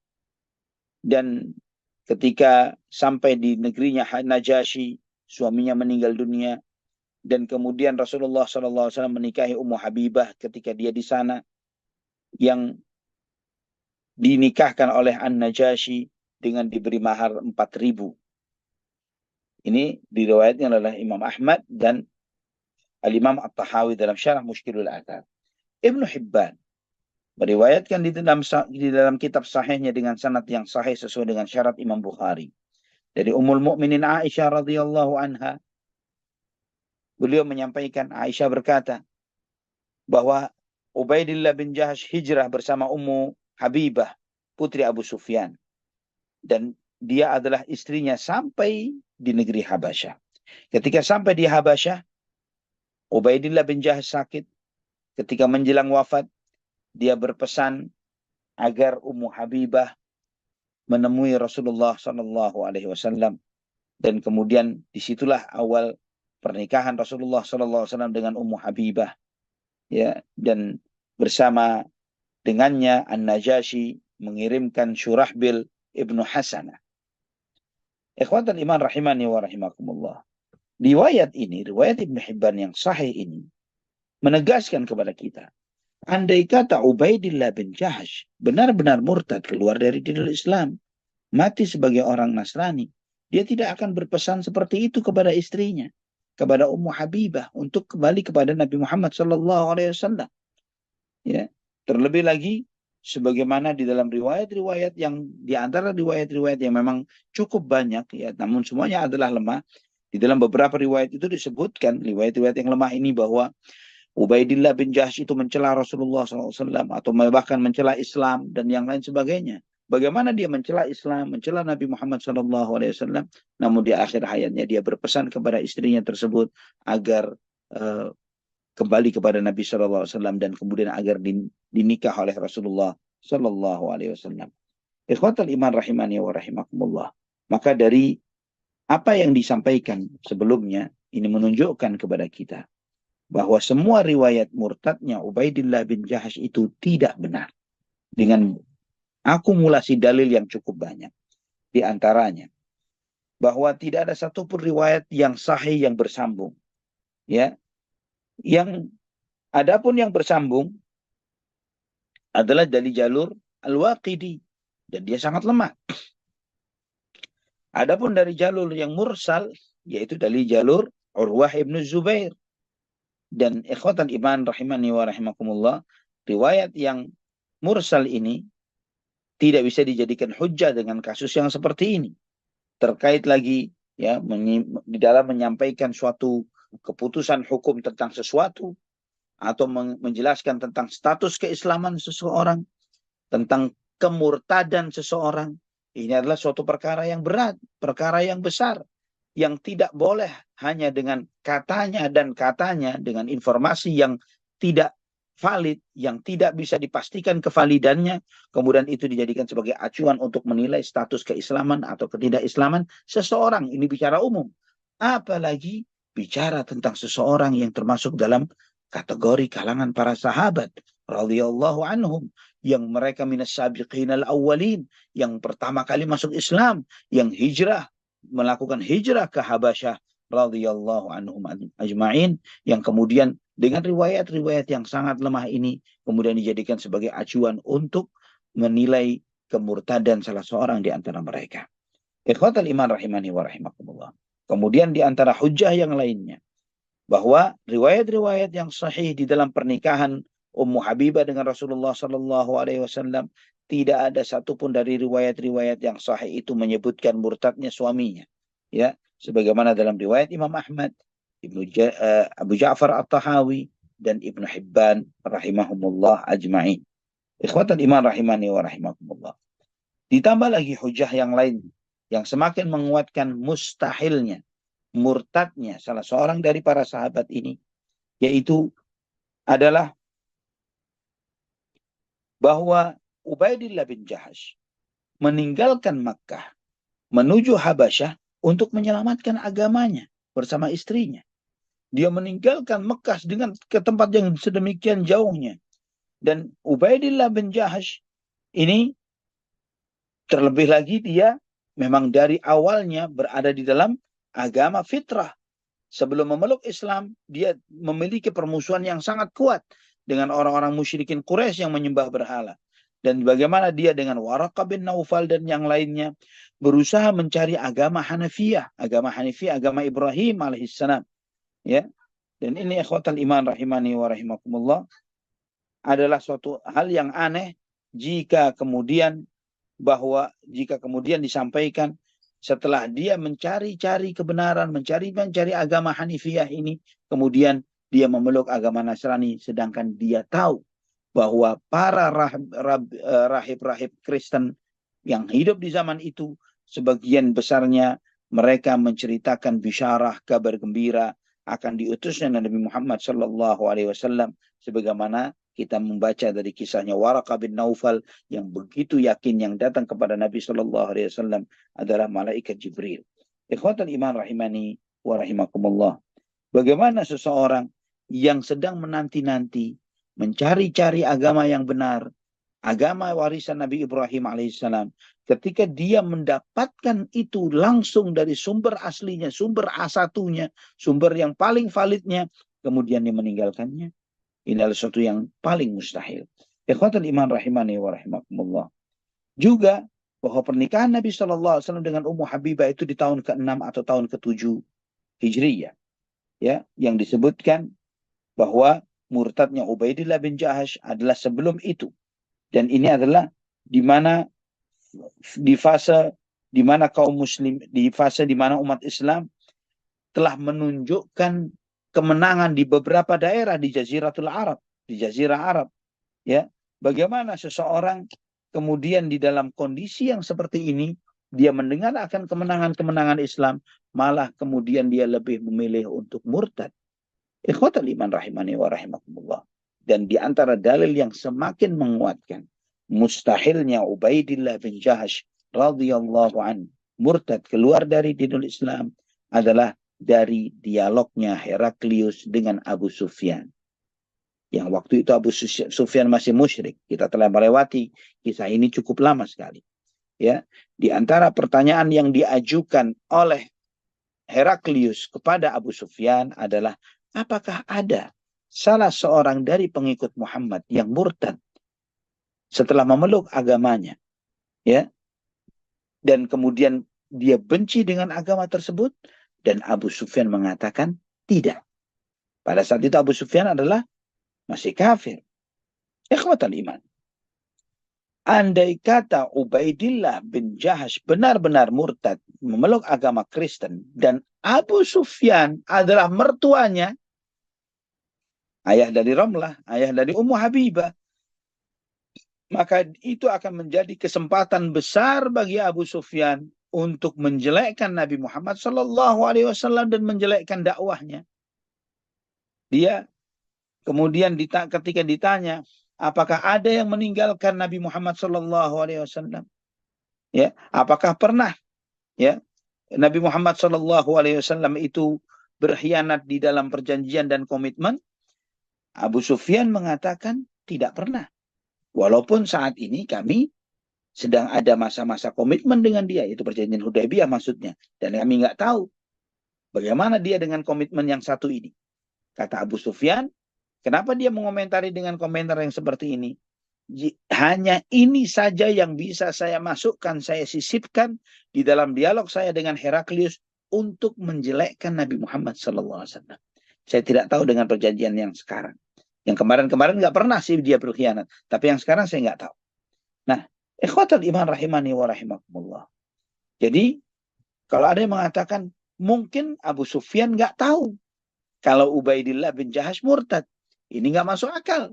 dan ketika sampai di negerinya Najasyi, suaminya meninggal dunia, dan kemudian Rasulullah SAW menikahi Ummu Habibah ketika dia di sana, yang dinikahkan oleh An-Najasyi dengan diberi mahar 4.000. Ini diriwayatkan oleh Imam Ahmad dan Al-Imam At-Tahawi dalam syarah Mushkilul Athar. Ibnu Hibban meriwayatkan di dalam kitab sahihnya dengan sanad yang sahih sesuai dengan syarat Imam Bukhari. Dari Ummul Mukminin Aisyah radhiyallahu anha, beliau menyampaikan, Aisyah berkata bahwa Ubaidillah bin Jahash hijrah bersama Ummu Habibah, putri Abu Sufyan. Dan dia adalah istrinya sampai di negeri Habasyah. Ketika sampai di Habasyah, Ubaidillah bin Jahash sakit. Ketika menjelang wafat, dia berpesan agar Ummu Habibah menemui Rasulullah Sallallahu Alaihi Wasallam, dan kemudian disitulah awal pernikahan Rasulullah Sallallahu Alaihi Wasallam dengan Ummu Habibah, ya. Dan bersama dengannya An-Najasyi mengirimkan Syurahbil ibnu Hasanah. Ikhwatal iman rahimani wa rahimakumullah. Riwayat ini, riwayat Ibnu Hibban yang sahih ini, menegaskan kepada kita, andai kata Ubaidillah bin Jahash benar-benar murtad, keluar dari dinul Islam, mati sebagai orang Nasrani, dia tidak akan berpesan seperti itu kepada istrinya, kepada Ummu Habibah, untuk kembali kepada Nabi Muhammad SAW. Ya, terlebih lagi, sebagaimana di dalam riwayat-riwayat yang, di antara riwayat-riwayat yang memang cukup banyak, ya, namun semuanya adalah lemah. Di dalam beberapa riwayat itu disebutkan, riwayat-riwayat yang lemah ini, bahwa Ubaidillah bin Jahash itu mencela Rasulullah SAW, atau bahkan mencela Islam dan yang lain sebagainya. Bagaimana dia mencela Islam, mencela Nabi Muhammad SAW, namun di akhir hayatnya dia berpesan kepada istrinya tersebut agar kembali kepada Nabi SAW, dan kemudian agar dinikah oleh Rasulullah SAW. Ikhwatal iman rahimani wa rahimakumullah. Maka dari apa yang disampaikan sebelumnya, ini menunjukkan kepada kita bahwa semua riwayat murtadnya Ubaidillah bin Jahash itu tidak benar, dengan akumulasi dalil yang cukup banyak. Di antaranya, bahwa tidak ada satupun riwayat yang sahih yang bersambung. Ya, yang adapun yang bersambung adalah dari jalur Al-Waqidi, dan dia sangat lemah. Adapun dari jalur yang mursal, yaitu dari jalur Urwah ibn Zubair. Dan ikhwatan iman rahimani wa rahimakumullah, riwayat yang mursal ini tidak bisa dijadikan hujjah dengan kasus yang seperti ini. Terkait lagi, ya, di dalam menyampaikan suatu keputusan hukum tentang sesuatu, atau menjelaskan tentang status keislaman seseorang, tentang kemurtadan seseorang. Ini adalah suatu perkara yang berat, perkara yang besar, yang tidak boleh hanya dengan katanya dan katanya, dengan informasi yang tidak valid, yang tidak bisa dipastikan kevalidannya, kemudian itu dijadikan sebagai acuan untuk menilai status keislaman atau ketidakislaman seseorang. Ini bicara umum. Apalagi bicara tentang seseorang yang termasuk dalam kategori kalangan para sahabat radhiyallahu anhum, yang mereka minas sabiqinal awwalin, yang pertama kali masuk Islam, yang hijrah, melakukan hijrah ke Habasyah radhiyallahu anhum ajma'in, yang kemudian dengan riwayat-riwayat yang sangat lemah ini kemudian dijadikan sebagai acuan untuk menilai kemurtadan salah seorang di antara mereka. Ikhwatal iman rahimani wa rahimakumullah. Kemudian di antara hujjah yang lainnya, bahwa riwayat-riwayat yang sahih di dalam pernikahan Ummu Habibah dengan Rasulullah SAW, tidak ada satupun dari riwayat-riwayat yang sahih itu menyebutkan murtadnya suaminya. Ya, sebagaimana dalam riwayat Imam Ahmad, Abu Ja'far At-Tahawi, dan Ibnu Hibban rahimahumullah ajma'in. Ikhwatan iman rahimani wa rahimakumullah. Ditambah lagi hujah yang lain yang semakin menguatkan mustahilnya, murtadnya salah seorang dari para sahabat ini, yaitu adalah bahwa Ubaidillah bin Jahash meninggalkan Makkah menuju Habasyah untuk menyelamatkan agamanya bersama istrinya. Dia meninggalkan Makkah dengan ke tempat yang sedemikian jauhnya. Dan Ubaidillah bin Jahash ini, terlebih lagi, dia memang dari awalnya berada di dalam agama fitrah. Sebelum memeluk Islam, dia memiliki permusuhan yang sangat kuat dengan orang-orang musyrikin Quraisy yang menyembah berhala. Dan bagaimana dia dengan Waraqah bin Naufal dan yang lainnya berusaha mencari agama Hanafiyah, agama Ibrahim alaihissalam. Ya. Dan ini ikhwatal iman rahimani wa rahimakumullah, adalah suatu hal yang aneh jika kemudian disampaikan setelah dia mencari-cari kebenaran, mencari agama Hanifiyah ini, kemudian dia memeluk agama Nasrani, sedangkan dia tahu bahwa para rahib-rahib Kristen yang hidup di zaman itu, sebagian besarnya mereka menceritakan bisyarah, kabar gembira akan diutusnya Nabi Muhammad SAW, sebagaimana kita membaca dari kisahnya Waraqah bin Naufal yang begitu yakin yang datang kepada Nabi SAW adalah malaikat Jibril. Ikhwatul iman rahimani wa rahimakumullah. Bagaimana seseorang yang sedang menanti-nanti, mencari-cari agama yang benar, agama warisan Nabi Ibrahim alaihissalam, ketika dia mendapatkan itu langsung dari sumber aslinya, sumber asatunya, sumber yang paling validnya, kemudian dia meninggalkannya, ini adalah sesuatu yang paling mustahil. Ikhwatul iman rahimani wa rahimakumullah. Juga bahwa pernikahan Nabi SAW dengan Ummu Habibah itu di tahun ke-6 atau tahun ke-7 Hijriyah. Ya, yang disebutkan bahwa murtadnya Ubaidillah bin Jahash adalah sebelum itu. Dan ini adalah di mana kaum muslim, di fase di mana umat Islam telah menunjukkan kemenangan di beberapa daerah di Jaziratul Arab, di Jazirah Arab. Ya, bagaimana seseorang kemudian di dalam kondisi yang seperti ini, dia mendengar akan kemenangan-kemenangan Islam, malah kemudian dia lebih memilih untuk murtad. Ikhwatul iman rahimani wa rahimakumullah. Dan di antara dalil yang semakin menguatkan mustahilnya Ubaidillah bin Jahash radhiyallahu an murtad keluar dari dinul Islam adalah dari dialognya Heraklius dengan Abu Sufyan. Yang waktu itu Abu Sufyan masih musyrik. Kita telah melewati kisah ini cukup lama sekali. Ya, di antara pertanyaan yang diajukan oleh Heraklius kepada Abu Sufyan adalah, apakah ada salah seorang dari pengikut Muhammad yang murtad setelah memeluk agamanya, ya, dan kemudian dia benci dengan agama tersebut? Dan Abu Sufyan mengatakan tidak. Pada saat itu Abu Sufyan adalah masih kafir. Ikhwatal iman. Andai kata Ubaidillah bin Jahash benar-benar murtad, memeluk agama Kristen, dan Abu Sufyan adalah mertuanya, ayah dari Ramlah, ayah dari Ummu Habibah, maka itu akan menjadi kesempatan besar bagi Abu Sufyan untuk menjelekkan Nabi Muhammad SAW dan menjelekkan dakwahnya. Dia kemudian ketika ditanya, apakah ada yang meninggalkan Nabi Muhammad SAW? Ya, apakah pernah ya Nabi Muhammad SAW itu berkhianat di dalam perjanjian dan komitmen? Abu Sufyan mengatakan tidak pernah. Walaupun saat ini kami sedang ada masa-masa komitmen dengan dia, itu perjanjian Hudaybiyah maksudnya. Dan kami nggak tahu bagaimana dia dengan komitmen yang satu ini. Kata Abu Sufyan, kenapa dia mengomentari dengan komentar yang seperti ini? Hanya ini saja yang bisa saya masukkan, saya sisipkan di dalam dialog saya dengan Heraklius untuk menjelekkan Nabi Muhammad SAW. Saya tidak tahu dengan perjanjian yang sekarang. Yang kemarin-kemarin nggak pernah sih dia berkhianat. Tapi yang sekarang saya nggak tahu. Nah, ikhwatul iman rahimani wa rahimakumullah. Jadi, kalau ada yang mengatakan, mungkin Abu Sufyan nggak tahu kalau Ubaidillah bin Jahash murtad. Ini nggak masuk akal.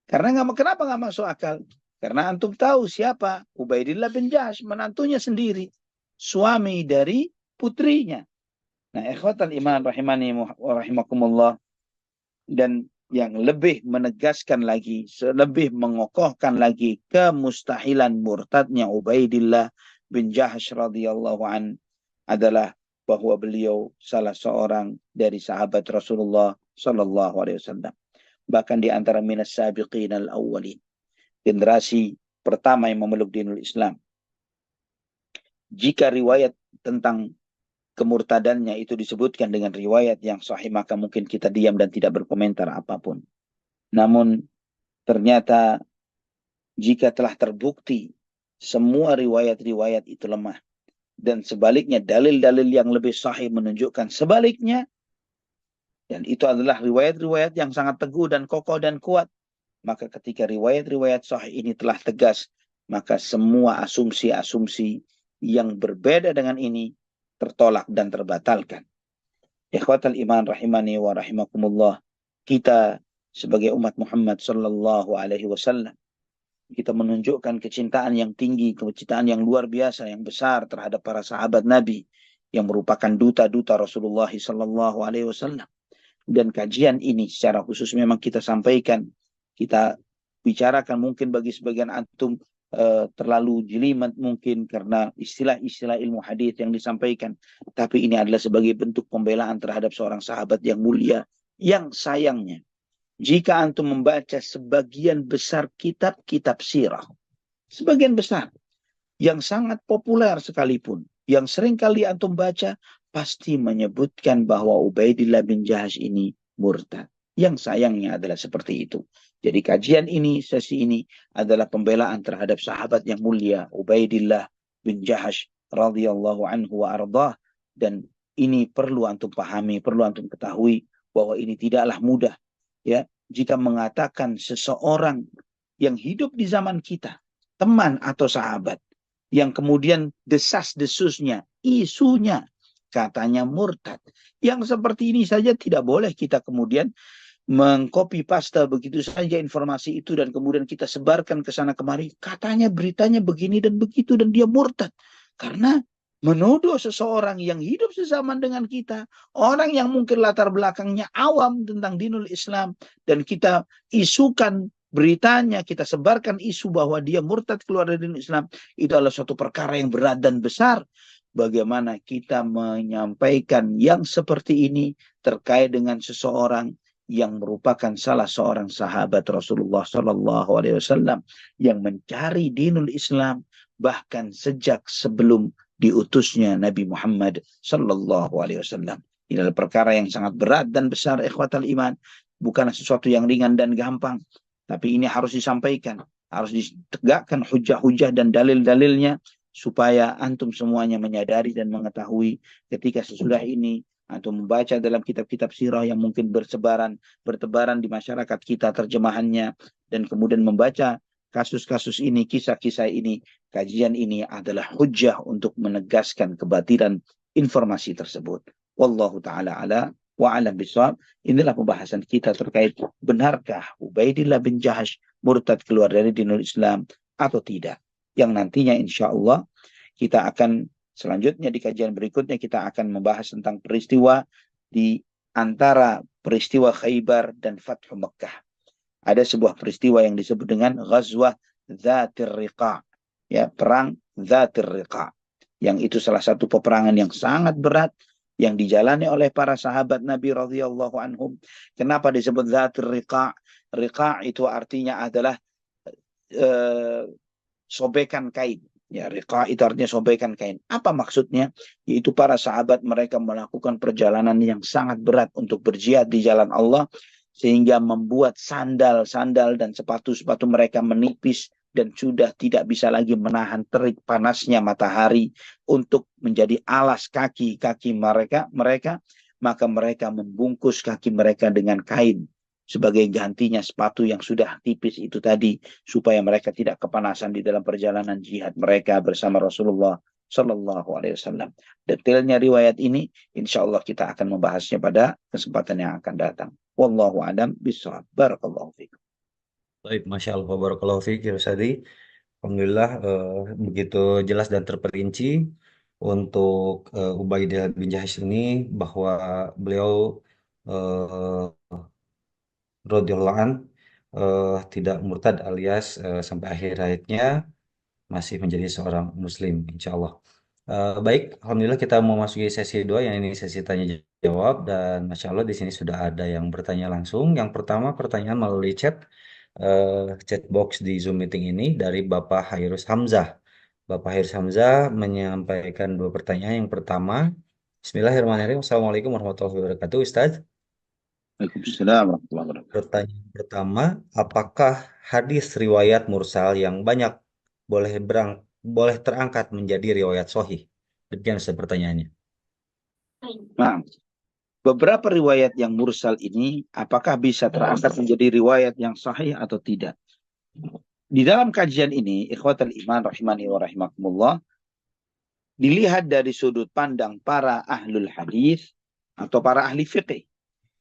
Kenapa nggak masuk akal? Karena antum tahu siapa Ubaidillah bin Jahash, menantunya sendiri, suami dari putrinya. Nah, ikhwatul iman rahimani wa rahimakumullah. Dan yang lebih menegaskan lagi, lebih mengokohkan lagi kemustahilan murtadnya Ubaidillah bin Jahash radhiyallahu an adalah bahwa beliau salah seorang dari sahabat Rasulullah sallallahu alaihi wasallam. Bahkan di antara minas sabiqin al-awwalin, generasi pertama yang memeluk dinul Islam. Jika riwayat tentang kemurtadannya itu disebutkan dengan riwayat yang sahih, maka mungkin kita diam dan tidak berkomentar apapun. Namun ternyata jika telah terbukti semua riwayat-riwayat itu lemah, dan sebaliknya dalil-dalil yang lebih sahih menunjukkan sebaliknya, dan itu adalah riwayat-riwayat yang sangat teguh dan kokoh dan kuat, maka ketika riwayat-riwayat sahih ini telah tegas, maka semua asumsi-asumsi yang berbeda dengan ini tertolak dan terbatalkan. Ikhwatal iman rahimani wa rahimakumullah. Kita sebagai umat Muhammad sallallahu alaihi wasallam, kita menunjukkan kecintaan yang tinggi, kecintaan yang luar biasa, yang besar terhadap para sahabat Nabi yang merupakan duta-duta Rasulullah sallallahu alaihi wasallam. Dan kajian ini secara khusus memang kita sampaikan, kita bicarakan mungkin bagi sebagian antum terlalu jelimet mungkin karena istilah-istilah ilmu hadis yang disampaikan. Tapi ini adalah sebagai bentuk pembelaan terhadap seorang sahabat yang mulia, yang sayangnya jika antum membaca sebagian besar kitab-kitab sirah, sebagian besar yang sangat populer sekalipun, yang sering kali antum baca, pasti menyebutkan bahwa Ubaidillah bin Jahash ini murtad. Yang sayangnya adalah seperti itu. Jadi kajian ini, sesi ini adalah pembelaan terhadap sahabat yang mulia Ubaidillah bin Jahash radhiyallahu anhu wa ardah. Dan ini perlu antum pahami, perlu antum ketahui bahwa ini tidaklah mudah. Ya, jika mengatakan seseorang yang hidup di zaman kita, teman atau sahabat, yang kemudian desas-desusnya, isunya, katanya murtad. Yang seperti ini saja tidak boleh kita kemudian mengcopy paste begitu saja informasi itu dan kemudian kita sebarkan ke sana kemari. Katanya beritanya begini dan begitu dan dia murtad. Karena menuduh seseorang yang hidup sezaman dengan kita, orang yang mungkin latar belakangnya awam tentang dinul Islam, dan kita isukan beritanya, kita sebarkan isu bahwa dia murtad keluar dari dinul Islam, itu adalah suatu perkara yang berat dan besar. Bagaimana kita menyampaikan yang seperti ini terkait dengan seseorang yang merupakan salah seorang sahabat Rasulullah Sallallahu Alaihi Wasallam yang mencari dinul Islam bahkan sejak sebelum diutusnya Nabi Muhammad Sallallahu Alaihi Wasallam. Ini adalah perkara yang sangat berat dan besar, ikhwatal iman. Bukan sesuatu yang ringan dan gampang. Tapi ini harus disampaikan. Harus ditegakkan hujah-hujah dan dalil-dalilnya. Supaya antum semuanya menyadari dan mengetahui ketika sesudah ini antum membaca dalam kitab-kitab sirah yang mungkin bertebaran di masyarakat kita terjemahannya. Dan kemudian membaca kasus-kasus ini, kisah-kisah ini, kajian ini adalah hujjah untuk menegaskan kebatilan informasi tersebut. Wallahu ta'ala ala wa alam bisawab. Inilah pembahasan kita terkait benarkah Ubaidillah bin Jahash murtad keluar dari dinul Islam atau tidak. Yang nantinya insya Allah kita akan selanjutnya di kajian berikutnya kita akan membahas tentang peristiwa di antara peristiwa Khaybar dan Fathu Mekah. Ada sebuah peristiwa yang disebut dengan Ghazwah Dzatir Riqa', ya, perang Dzatir Riqa', yang itu salah satu peperangan yang sangat berat yang dijalani oleh para sahabat Nabi radhiyallahu anhum. Kenapa disebut Dzatir Riqa'? Riqa' itu artinya adalah sobekan kain. Ya, riqa itu artinya sobekan kain. Apa maksudnya? Yaitu para sahabat mereka melakukan perjalanan yang sangat berat untuk berjihad di jalan Allah, sehingga membuat sandal-sandal dan sepatu-sepatu mereka menipis dan sudah tidak bisa lagi menahan terik panasnya matahari untuk menjadi alas kaki-kaki mereka, maka mereka membungkus kaki mereka dengan kain sebagai gantinya sepatu yang sudah tipis itu tadi, supaya mereka tidak kepanasan di dalam perjalanan jihad mereka bersama Rasulullah Sallallahu Alaihi Wasallam. Detailnya riwayat ini, insya Allah kita akan membahasnya pada kesempatan yang akan datang. Wallahu a'lam bishawab. Barakallahu fiikum.
Baik, Masya Allah, Barakallahu fiik, ya Ustadi. Alhamdulillah begitu jelas dan terperinci untuk Ubaidillah bin Jahash ini, bahwa beliau uh, radhiyallahu an tidak murtad, alias sampai akhir hayatnya masih menjadi seorang muslim, insya Allah. Baik, Alhamdulillah kita mau masuki sesi 2, yang ini sesi tanya jawab, dan Masya Allah di sini sudah ada yang bertanya langsung. Yang pertama pertanyaan melalui chat box di Zoom meeting ini dari Bapak Hairus Hamzah. Bapak Hairus Hamzah menyampaikan 2 pertanyaan. Yang pertama, Bismillahirrahmanirrahim. Assalamualaikum warahmatullahi wabarakatuh, Ustaz.
Waalaikumsalam warahmatullahi wabarakatuh.
Pertanyaan pertama, apakah hadis riwayat mursal yang banyak boleh terangkat menjadi riwayat sahih? Demikian Ustaz pertanyaannya.
Nah, beberapa riwayat yang mursal ini apakah bisa terangkat menjadi riwayat yang sahih atau tidak. Di dalam kajian ini, ikhwatal iman rahimani wa rahimakumullah, dilihat dari sudut pandang para ahlul hadis atau para ahli fiqih.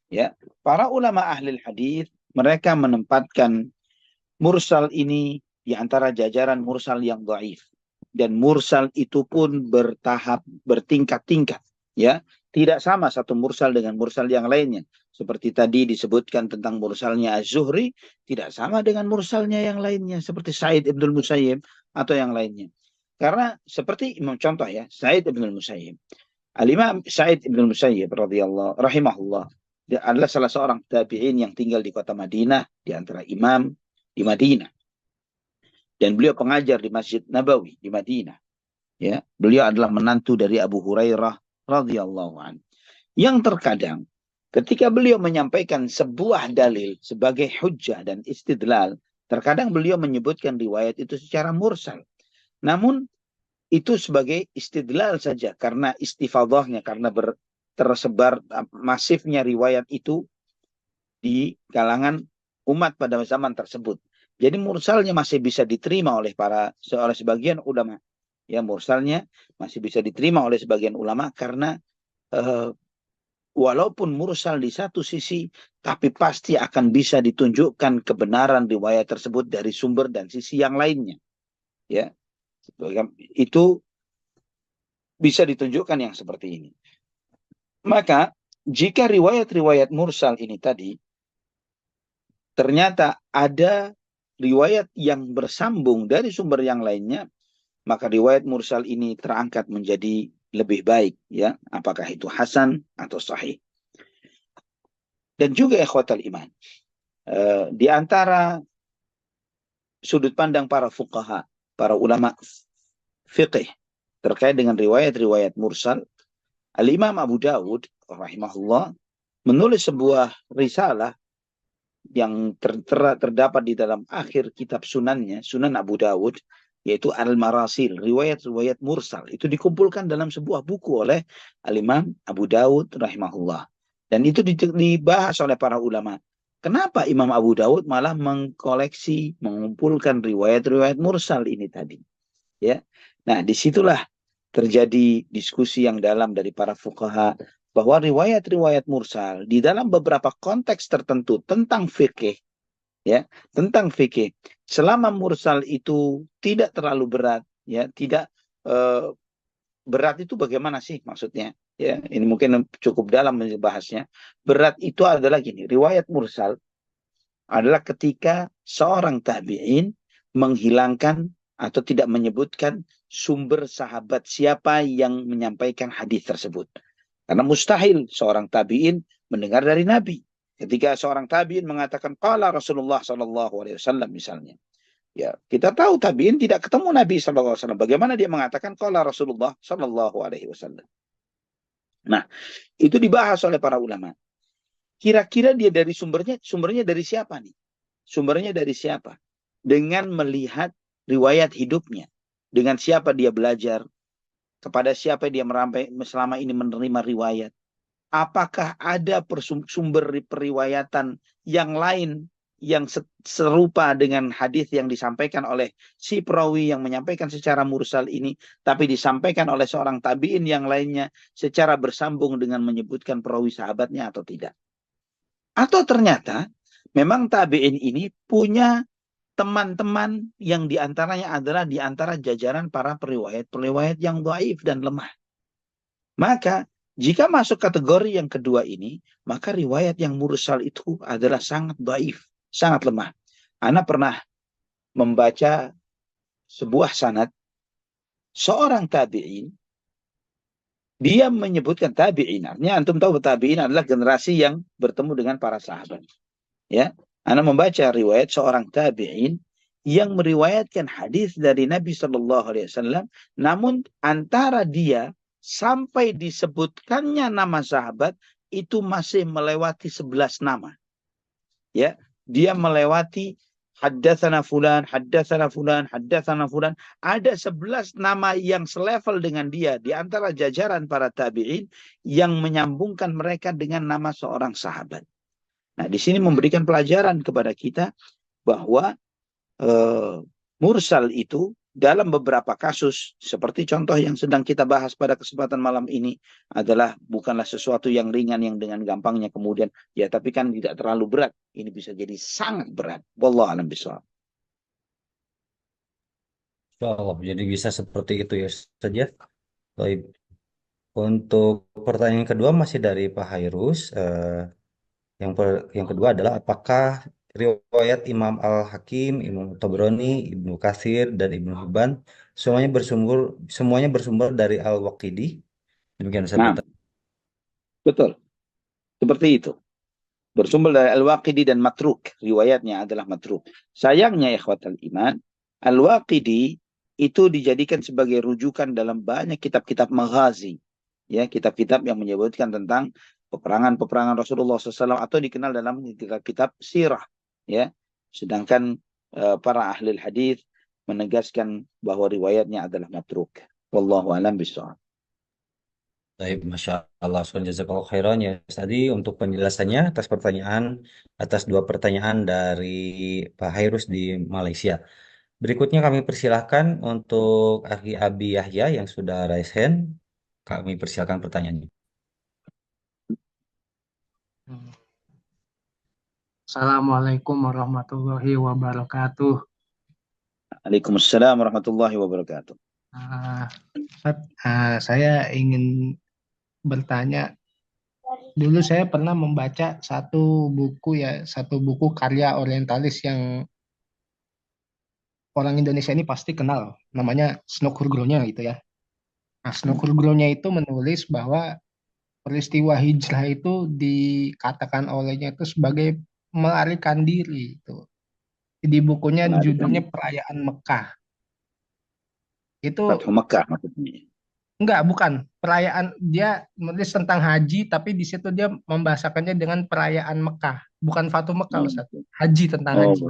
Ya, para ulama ahli hadis mereka menempatkan mursal ini di antara jajaran mursal yang dhaif, dan mursal itu pun bertahap, bertingkat-tingkat, ya. Tidak sama satu mursal dengan mursal yang lainnya. Seperti tadi disebutkan tentang mursalnya Az-Zuhri, tidak sama dengan mursalnya yang lainnya seperti Sa'id Ibnul Musayyib atau yang lainnya. Karena seperti contoh ya, Sa'id Ibnul Musayyib. Al-Imam Sa'id Ibnul Musayyib radhiyallahu rahimahullah, dia adalah salah seorang tabi'in yang tinggal di kota Madinah, di antara imam di Madinah. Dan beliau pengajar di Masjid Nabawi di Madinah. Ya, beliau adalah menantu dari Abu Hurairah radhiyallahu anhu. Yang terkadang ketika beliau menyampaikan sebuah dalil sebagai hujjah dan istidlal, terkadang beliau menyebutkan riwayat itu secara mursal. Namun itu sebagai istidlal saja karena istifadhahnya, karena tersebar masifnya riwayat itu di kalangan umat pada zaman tersebut. Jadi mursalnya masih bisa diterima oleh sebagian ulama. Ya, mursalnya masih bisa diterima oleh sebagian ulama karena walaupun mursal di satu sisi, tapi pasti akan bisa ditunjukkan kebenaran riwayat tersebut dari sumber dan sisi yang lainnya. Ya, itu bisa ditunjukkan yang seperti ini. Maka jika riwayat-riwayat mursal ini tadi ternyata ada riwayat yang bersambung dari sumber yang lainnya, maka riwayat mursal ini terangkat menjadi lebih baik, ya, apakah itu hasan atau sahih. Dan juga ikhwatal iman, di antara sudut pandang para fuqaha, para ulama fiqih terkait dengan riwayat-riwayat mursal, Al-Imam Abu Dawud rahimahullah menulis sebuah risalah yang terdapat di dalam akhir kitab sunannya, Sunan Abu Dawud, yaitu Al-Marasil, riwayat-riwayat mursal. Itu dikumpulkan dalam sebuah buku oleh Al-Imam Abu Dawud rahimahullah. Dan itu dibahas oleh para ulama. Kenapa Imam Abu Dawud malah mengkoleksi, mengumpulkan riwayat-riwayat mursal ini tadi? Ya. Nah, disitulah terjadi diskusi yang dalam dari para fuqaha, bahwa riwayat-riwayat mursal di dalam beberapa konteks tertentu tentang fikih, ya, tentang fikih, selama mursal itu tidak terlalu berat, ya, tidak berat itu bagaimana sih maksudnya? Ya, ini mungkin cukup dalam membahasnya. Berat itu adalah gini, riwayat mursal adalah ketika seorang tabi'in menghilangkan atau tidak menyebutkan sumber sahabat siapa yang menyampaikan hadis tersebut. Karena mustahil seorang tabi'in mendengar dari Nabi. Ketika seorang tabi'in mengatakan qala Rasulullah sallallahu alaihi wasallam misalnya. Ya, kita tahu tabi'in tidak ketemu Nabi sallallahu alaihi wasallam. Bagaimana dia mengatakan qala Rasulullah sallallahu alaihi wasallam? Nah, itu dibahas oleh para ulama. Kira-kira dia dari sumbernya dari siapa nih? Sumbernya dari siapa? Dengan melihat riwayat hidupnya. Dengan siapa dia belajar? Kepada siapa dia selama ini menerima riwayat? Apakah ada sumber periwayatan yang lain yang serupa dengan hadis yang disampaikan oleh si perawi yang menyampaikan secara mursal ini, tapi disampaikan oleh seorang tabi'in yang lainnya secara bersambung dengan menyebutkan perawi sahabatnya atau tidak? Atau ternyata memang tabi'in ini punya teman-teman yang diantaranya adalah diantara jajaran para periwayat-periwayat yang dhaif dan lemah. Maka jika masuk kategori yang kedua ini, maka riwayat yang mursal itu adalah sangat dhaif, sangat lemah. Ana pernah membaca sebuah sanad, seorang tabi'in, dia menyebutkan tabi'in. Artinya antum tahu tabi'in adalah generasi yang bertemu dengan para sahabat. Ya, Ana membaca riwayat seorang tabi'in yang meriwayatkan hadis dari Nabi Shallallahu Alaihi Wasallam, namun antara dia sampai disebutkannya nama sahabat itu masih melewati 11 nama. Ya, dia melewati haddatsana fulan, haddatsana fulan, haddatsana fulan. Ada 11 nama yang selevel dengan dia di antara jajaran para tabi'in yang menyambungkan mereka dengan nama seorang sahabat. Nah, di sini memberikan pelajaran kepada kita bahwa mursal itu dalam beberapa kasus, seperti contoh yang sedang kita bahas pada kesempatan malam ini, adalah bukanlah sesuatu yang ringan yang dengan gampangnya kemudian, ya tapi kan tidak terlalu berat. Ini bisa jadi sangat berat. Wallahu a'lam bishawab.
Insyaallah, jadi bisa seperti itu ya saja. Baik. Untuk pertanyaan kedua masih dari Pak Hairus. Yang kedua adalah apakah riwayat Imam Al-Hakim, Imam Tabrani, Ibnu Katsir, dan Ibnu Hibban semuanya bersumber dari Al-Waqidi? Demikian Ustaz.
Nah, betul. Seperti itu. Bersumber dari Al-Waqidi dan matruk. Riwayatnya adalah matruk. Sayangnya ikhwatal iman, Al-Waqidi itu dijadikan sebagai rujukan dalam banyak kitab-kitab maghazi. Ya, kitab-kitab yang menyebutkan tentang peperangan-peperangan Rasulullah SAW atau dikenal dalam kitab-kitab sirah. Ya, sedangkan para ahli hadis menegaskan bahwa riwayatnya adalah matruk. Wallahu a'lam bishawab.
Baik, Masya Allah, jazakallahu khairan ya tadi untuk penjelasannya atas dua pertanyaan dari Pak Hairus di Malaysia. Berikutnya kami persilahkan untuk Akhi Abi Yahya yang sudah raise hand. Kami persilahkan pertanyaannya.
Assalamualaikum warahmatullahi wabarakatuh.
Waalaikumsalam warahmatullahi wabarakatuh.
Saya ingin bertanya. Dulu saya pernah membaca satu buku karya orientalis yang orang Indonesia ini pasti kenal, namanya Snook Hurgronya gitu ya. Nah, Snook Hurgronya itu menulis bahwa peristiwa hijrah itu dikatakan olehnya itu sebagai melarikan diri itu. Di bukunya judulnya Perayaan Mekah. Itu
Fathu Mekah maksudnya.
bukan perayaan, dia menulis tentang haji tapi di situ dia membahasakannya dengan perayaan Mekah, bukan Fatu Mekah Ustaz. Haji, tentang haji.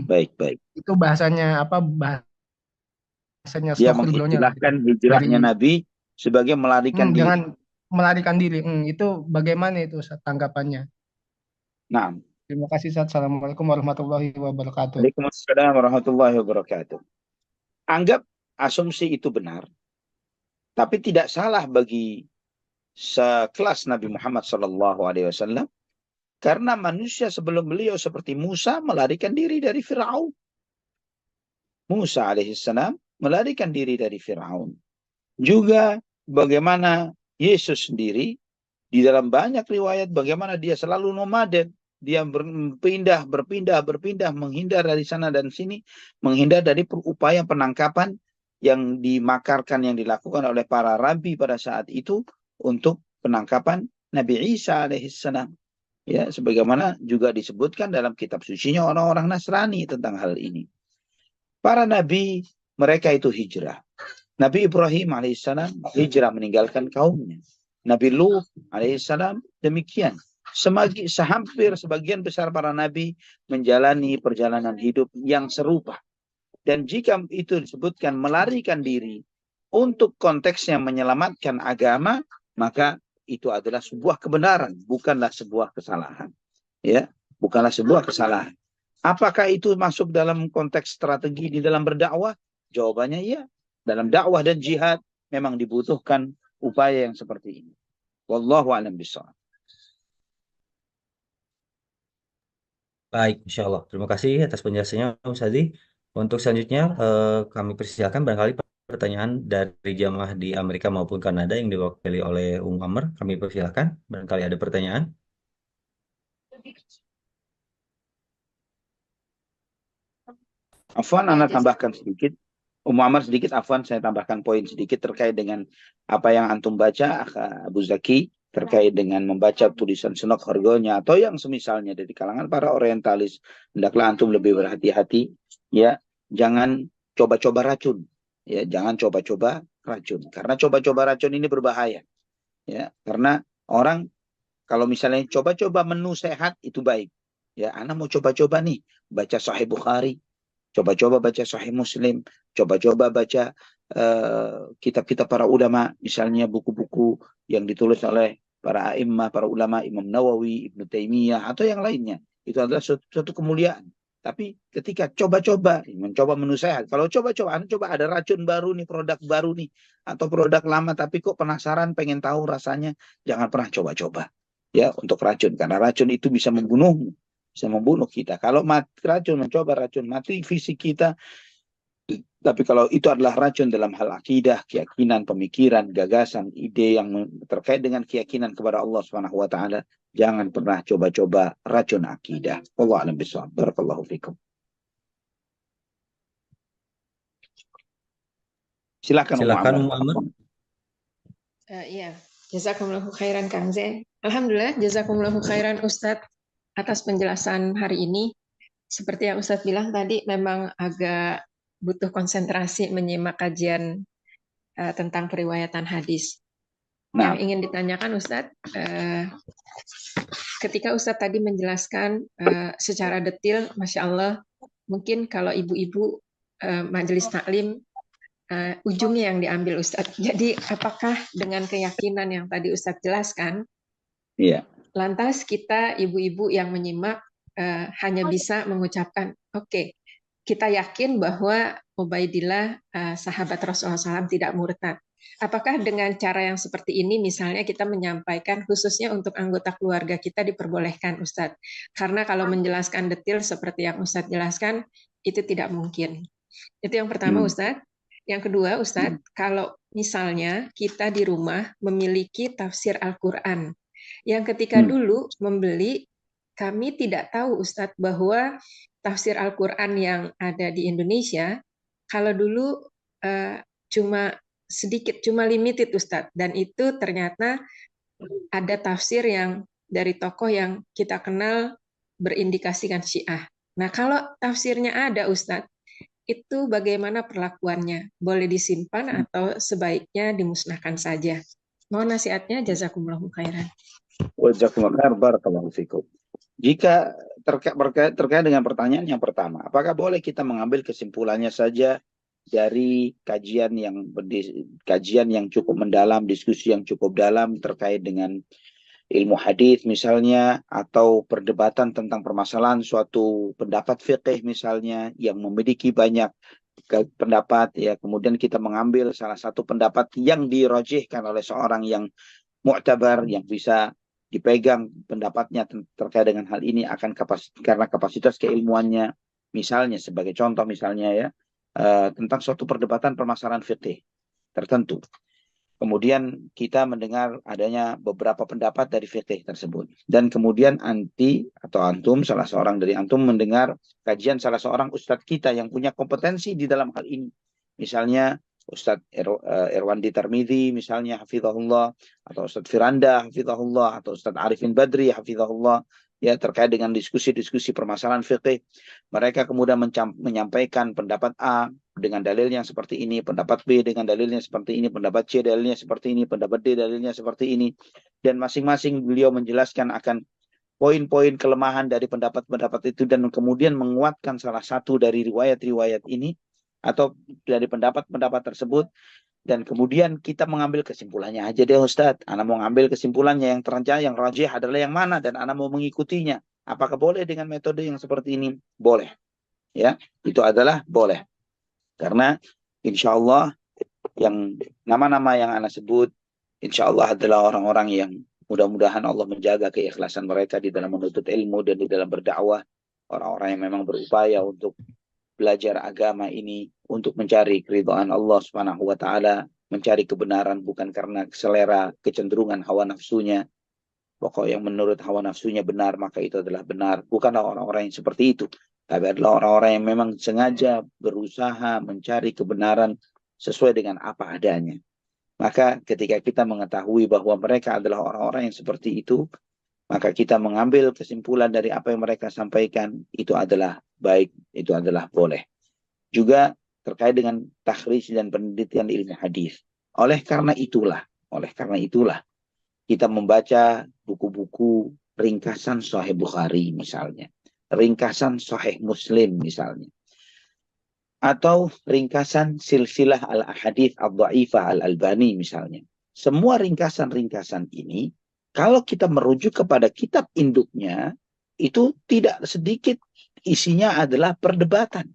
Baik.
Itu bahasanya apa? Bahasanya
Dia
Snook Hurgronya
mengistilahkan hijrahnya Nabi sebagai melarikan diri.
dengan melarikan diri. Itu bagaimana itu Ustaz tanggapannya?
Nah.
Terima kasih Ustaz. Assalamualaikum warahmatullahi wabarakatuh.
Waalaikumsalam warahmatullahi wabarakatuh. Anggap asumsi itu benar, tapi tidak salah bagi sekelas Nabi Muhammad SAW, karena manusia sebelum beliau seperti Musa melarikan diri dari Fir'aun. Musa alaihissalam melarikan diri dari Fir'aun. Juga bagaimana Yesus sendiri di dalam banyak riwayat bagaimana dia selalu nomaden. Dia berpindah, menghindar dari sana dan sini, menghindar dari upaya penangkapan yang dimakarkan, yang dilakukan oleh para rabi pada saat itu untuk penangkapan Nabi Isa alaihissalam. Ya, sebagaimana juga disebutkan dalam kitab sucinya orang-orang Nasrani tentang hal ini. Para nabi, mereka itu hijrah. Nabi Ibrahim alaihissalam hijrah meninggalkan kaumnya. Nabi Lut alaihissalam demikian. Hampir sebagian besar para nabi menjalani perjalanan hidup yang serupa. Dan jika itu disebutkan melarikan diri untuk konteksnya menyelamatkan agama, maka itu adalah sebuah kebenaran, bukanlah sebuah kesalahan. Ya, bukanlah sebuah kesalahan. Apakah itu masuk dalam konteks strategi di dalam berdakwah? Jawabannya iya. Dalam dakwah dan jihad memang dibutuhkan upaya yang seperti ini. Wallahu a'lam bishawab.
Baik, Insya Allah. Terima kasih atas penjelasannya, Mas Hadi. Untuk selanjutnya, kami persilakan barangkali pertanyaan dari jamaah di Amerika maupun Kanada yang diwakili oleh Amr. Kami persilakan, barangkali ada pertanyaan.
Afwan, Anda tambahkan sedikit. Amr sedikit, Afwan, saya tambahkan poin sedikit terkait dengan apa yang antum baca, Abu Zaki, terkait dengan membaca tulisan Snook Hurgronya atau yang semisalnya dari kalangan para orientalis. Hendaklah antum lebih berhati-hati, ya, jangan coba-coba racun, ya, jangan coba-coba racun, karena coba-coba racun ini berbahaya, ya, karena orang kalau misalnya coba-coba menu sehat itu baik, Ya, ana mau coba-coba nih baca Sahih Bukhari, coba-coba baca Sahih Muslim, coba-coba baca kitab-kitab para ulama, misalnya buku-buku yang ditulis oleh para a'immah, para ulama, Imam Nawawi, Ibnu Taimiyah, atau yang lainnya. Itu adalah suatu kemuliaan. Tapi ketika coba-coba, mencoba menu sehat. Kalau coba-coba, Anda coba ada racun baru nih, produk baru nih, atau produk lama, tapi kok penasaran, pengen tahu rasanya, jangan pernah coba-coba. Ya, untuk racun. Karena racun itu bisa membunuhmu, bisa membunuh kita. Kalau mati racun, mencoba racun, mati fisik kita. Tapi kalau itu adalah racun dalam hal akidah, keyakinan, pemikiran, gagasan, ide yang terkait dengan keyakinan kepada Allah Subhanahu wa taala, jangan pernah coba-coba racun akidah. Wallahu a'lam bishawab. Barakallahu fikum. Silakan Ummu
Silakan
Amar.
Muhammad.
Iya, jazakumullahu khairan Kang Zain. Alhamdulillah, jazakumullahu khairan Ustadz atas penjelasan hari ini. Seperti yang Ustadz bilang tadi, memang agak butuh konsentrasi menyimak kajian tentang periwayatan hadis. Yang
Nah,
ingin ditanyakan Ustadz, ketika Ustadz tadi menjelaskan secara detail, Masya Allah, mungkin kalau ibu-ibu majelis taklim, ujungnya yang diambil Ustadz. Jadi apakah dengan keyakinan yang tadi Ustadz jelaskan,
iya.
lantas kita ibu-ibu yang menyimak hanya bisa mengucapkan, oke, kita yakin bahwa Ubaidillah sahabat Rasulullah SAW tidak murtad. Apakah dengan cara yang seperti ini misalnya kita menyampaikan khususnya untuk anggota keluarga kita diperbolehkan Ustadz? Karena kalau menjelaskan detail seperti yang Ustadz jelaskan itu tidak mungkin. Itu yang pertama Ustadz. Yang kedua Ustadz, kalau misalnya kita di rumah memiliki tafsir Al-Quran yang ketika dulu membeli, kami tidak tahu Ustadz bahwa tafsir Al-Quran yang ada di Indonesia, kalau dulu cuma sedikit, cuma limited Ustadz. Dan itu ternyata ada tafsir yang dari tokoh yang kita kenal berindikasikan Syiah. Nah kalau tafsirnya ada Ustadz, itu bagaimana perlakuannya? Boleh disimpan atau sebaiknya dimusnahkan saja? Mohon nasihatnya, jazakumullahu khairan.
Wajazakumullahu khair, barakallahu fikum. Jika terkait dengan pertanyaan yang pertama, apakah boleh kita mengambil kesimpulannya saja dari kajian yang cukup mendalam, diskusi yang cukup dalam terkait dengan ilmu hadis misalnya, atau perdebatan tentang permasalahan suatu pendapat fikih misalnya yang memiliki banyak pendapat, ya kemudian kita mengambil salah satu pendapat yang dirajihkan oleh seorang yang mu'tabar, yang bisa dipegang pendapatnya terkait dengan hal ini karena kapasitas keilmuannya, misalnya sebagai contoh misalnya ya, tentang suatu perdebatan permasalahan fikih tertentu. Kemudian kita mendengar adanya beberapa pendapat dari fikih tersebut. Dan kemudian antum, salah seorang dari antum mendengar kajian salah seorang ustadz kita yang punya kompetensi di dalam hal ini. Misalnya Ustadz Irwandi Tarmidhi, misalnya hafizahullah, atau Ustadz Firanda hafizahullah, atau Ustadz Arifin Badri hafizahullah, ya terkait dengan diskusi-diskusi permasalahan fikih. Mereka kemudian menyampaikan pendapat A dengan dalil yang seperti ini, pendapat B dengan dalilnya seperti ini, pendapat C dalilnya seperti ini, pendapat D dalilnya seperti ini, dan masing-masing beliau menjelaskan akan poin-poin kelemahan dari pendapat-pendapat itu dan kemudian menguatkan salah satu dari riwayat-riwayat ini atau dari pendapat-pendapat tersebut, dan kemudian kita mengambil kesimpulannya aja deh Ustadz. Ana mau ngambil kesimpulannya yang terancam, yang rajih adalah yang mana, dan Ana mau mengikutinya. Apakah boleh dengan metode yang seperti ini? Boleh. Ya, itu adalah boleh. Karena insya Allah yang nama-nama yang Ana sebut, insya Allah adalah orang-orang yang mudah-mudahan Allah menjaga keikhlasan mereka di dalam menuntut ilmu dan di dalam berdakwah. Orang-orang yang memang berupaya untuk belajar agama ini untuk mencari keridhaan Allah Subhanahu wa taala, mencari kebenaran bukan karena selera kecenderungan hawa nafsunya. Pokok yang menurut hawa nafsunya benar, maka itu adalah benar. Bukanlah orang-orang yang seperti itu, tapi adalah orang-orang yang memang sengaja berusaha mencari kebenaran sesuai dengan apa adanya. Maka ketika kita mengetahui bahwa mereka adalah orang-orang yang seperti itu, maka kita mengambil kesimpulan dari apa yang mereka sampaikan, itu adalah baik, itu adalah boleh. Juga terkait dengan takhrij dan penelitian ilmu hadis. Oleh karena itulah kita membaca buku-buku ringkasan Sahih Bukhari misalnya, ringkasan Sahih Muslim misalnya, atau ringkasan silsilah al-ahadith al-dha'ifah al-Albani misalnya. Semua ringkasan-ringkasan ini, kalau kita merujuk kepada kitab induknya, itu tidak sedikit isinya adalah perdebatan,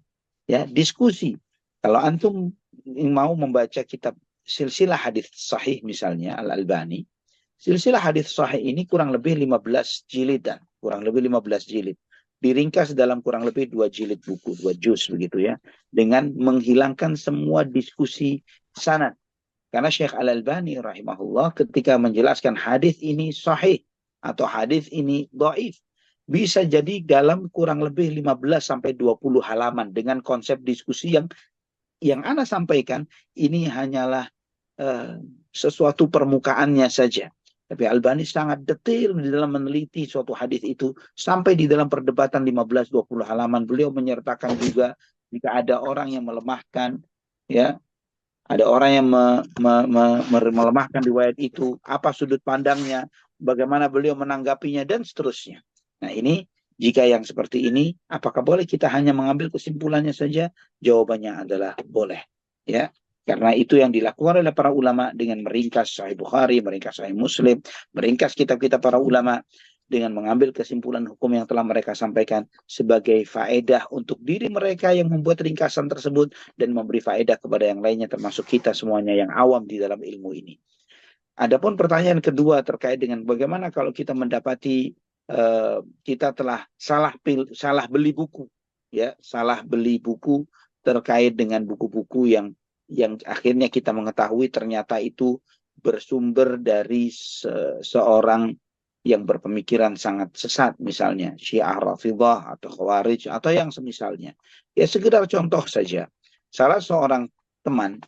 ya, diskusi. Kalau antum mau membaca kitab silsilah hadis sahih misalnya Al-Albani, silsilah hadis sahih ini kurang lebih 15 jilidan, kurang lebih 15 jilid. Diringkas dalam kurang lebih 2 jilid buku, 2 juz begitu ya, dengan menghilangkan semua diskusi sanad. Karena Syekh Al-Albani rahimahullah ketika menjelaskan hadis ini sahih atau hadis ini dhaif, bisa jadi dalam kurang lebih 15 sampai 20 halaman dengan konsep diskusi yang Ana sampaikan ini hanyalah sesuatu permukaannya saja. Tapi Albani sangat detail di dalam meneliti suatu hadis itu sampai di dalam perdebatan 15-20 halaman. Beliau menyertakan juga jika ada orang yang melemahkan, ya, ada orang yang melemahkan riwayat itu, apa sudut pandangnya, bagaimana beliau menanggapinya, dan seterusnya. Nah ini, jika yang seperti ini, apakah boleh kita hanya mengambil kesimpulannya saja? Jawabannya adalah boleh. Ya, karena itu yang dilakukan oleh para ulama dengan meringkas Sahih Bukhari, meringkas Sahih Muslim, meringkas kitab-kitab para ulama dengan mengambil kesimpulan hukum yang telah mereka sampaikan sebagai faedah untuk diri mereka yang membuat ringkasan tersebut dan memberi faedah kepada yang lainnya termasuk kita semuanya yang awam di dalam ilmu ini. Adapun pertanyaan kedua terkait dengan bagaimana kalau kita mendapati kita telah salah beli buku, ya, salah beli buku terkait dengan buku-buku yang akhirnya kita mengetahui ternyata itu bersumber dari seorang yang berpemikiran sangat sesat, misalnya Syiah Rafidhah atau Khawarij atau yang semisalnya. Ya sekedar contoh saja. Salah seorang teman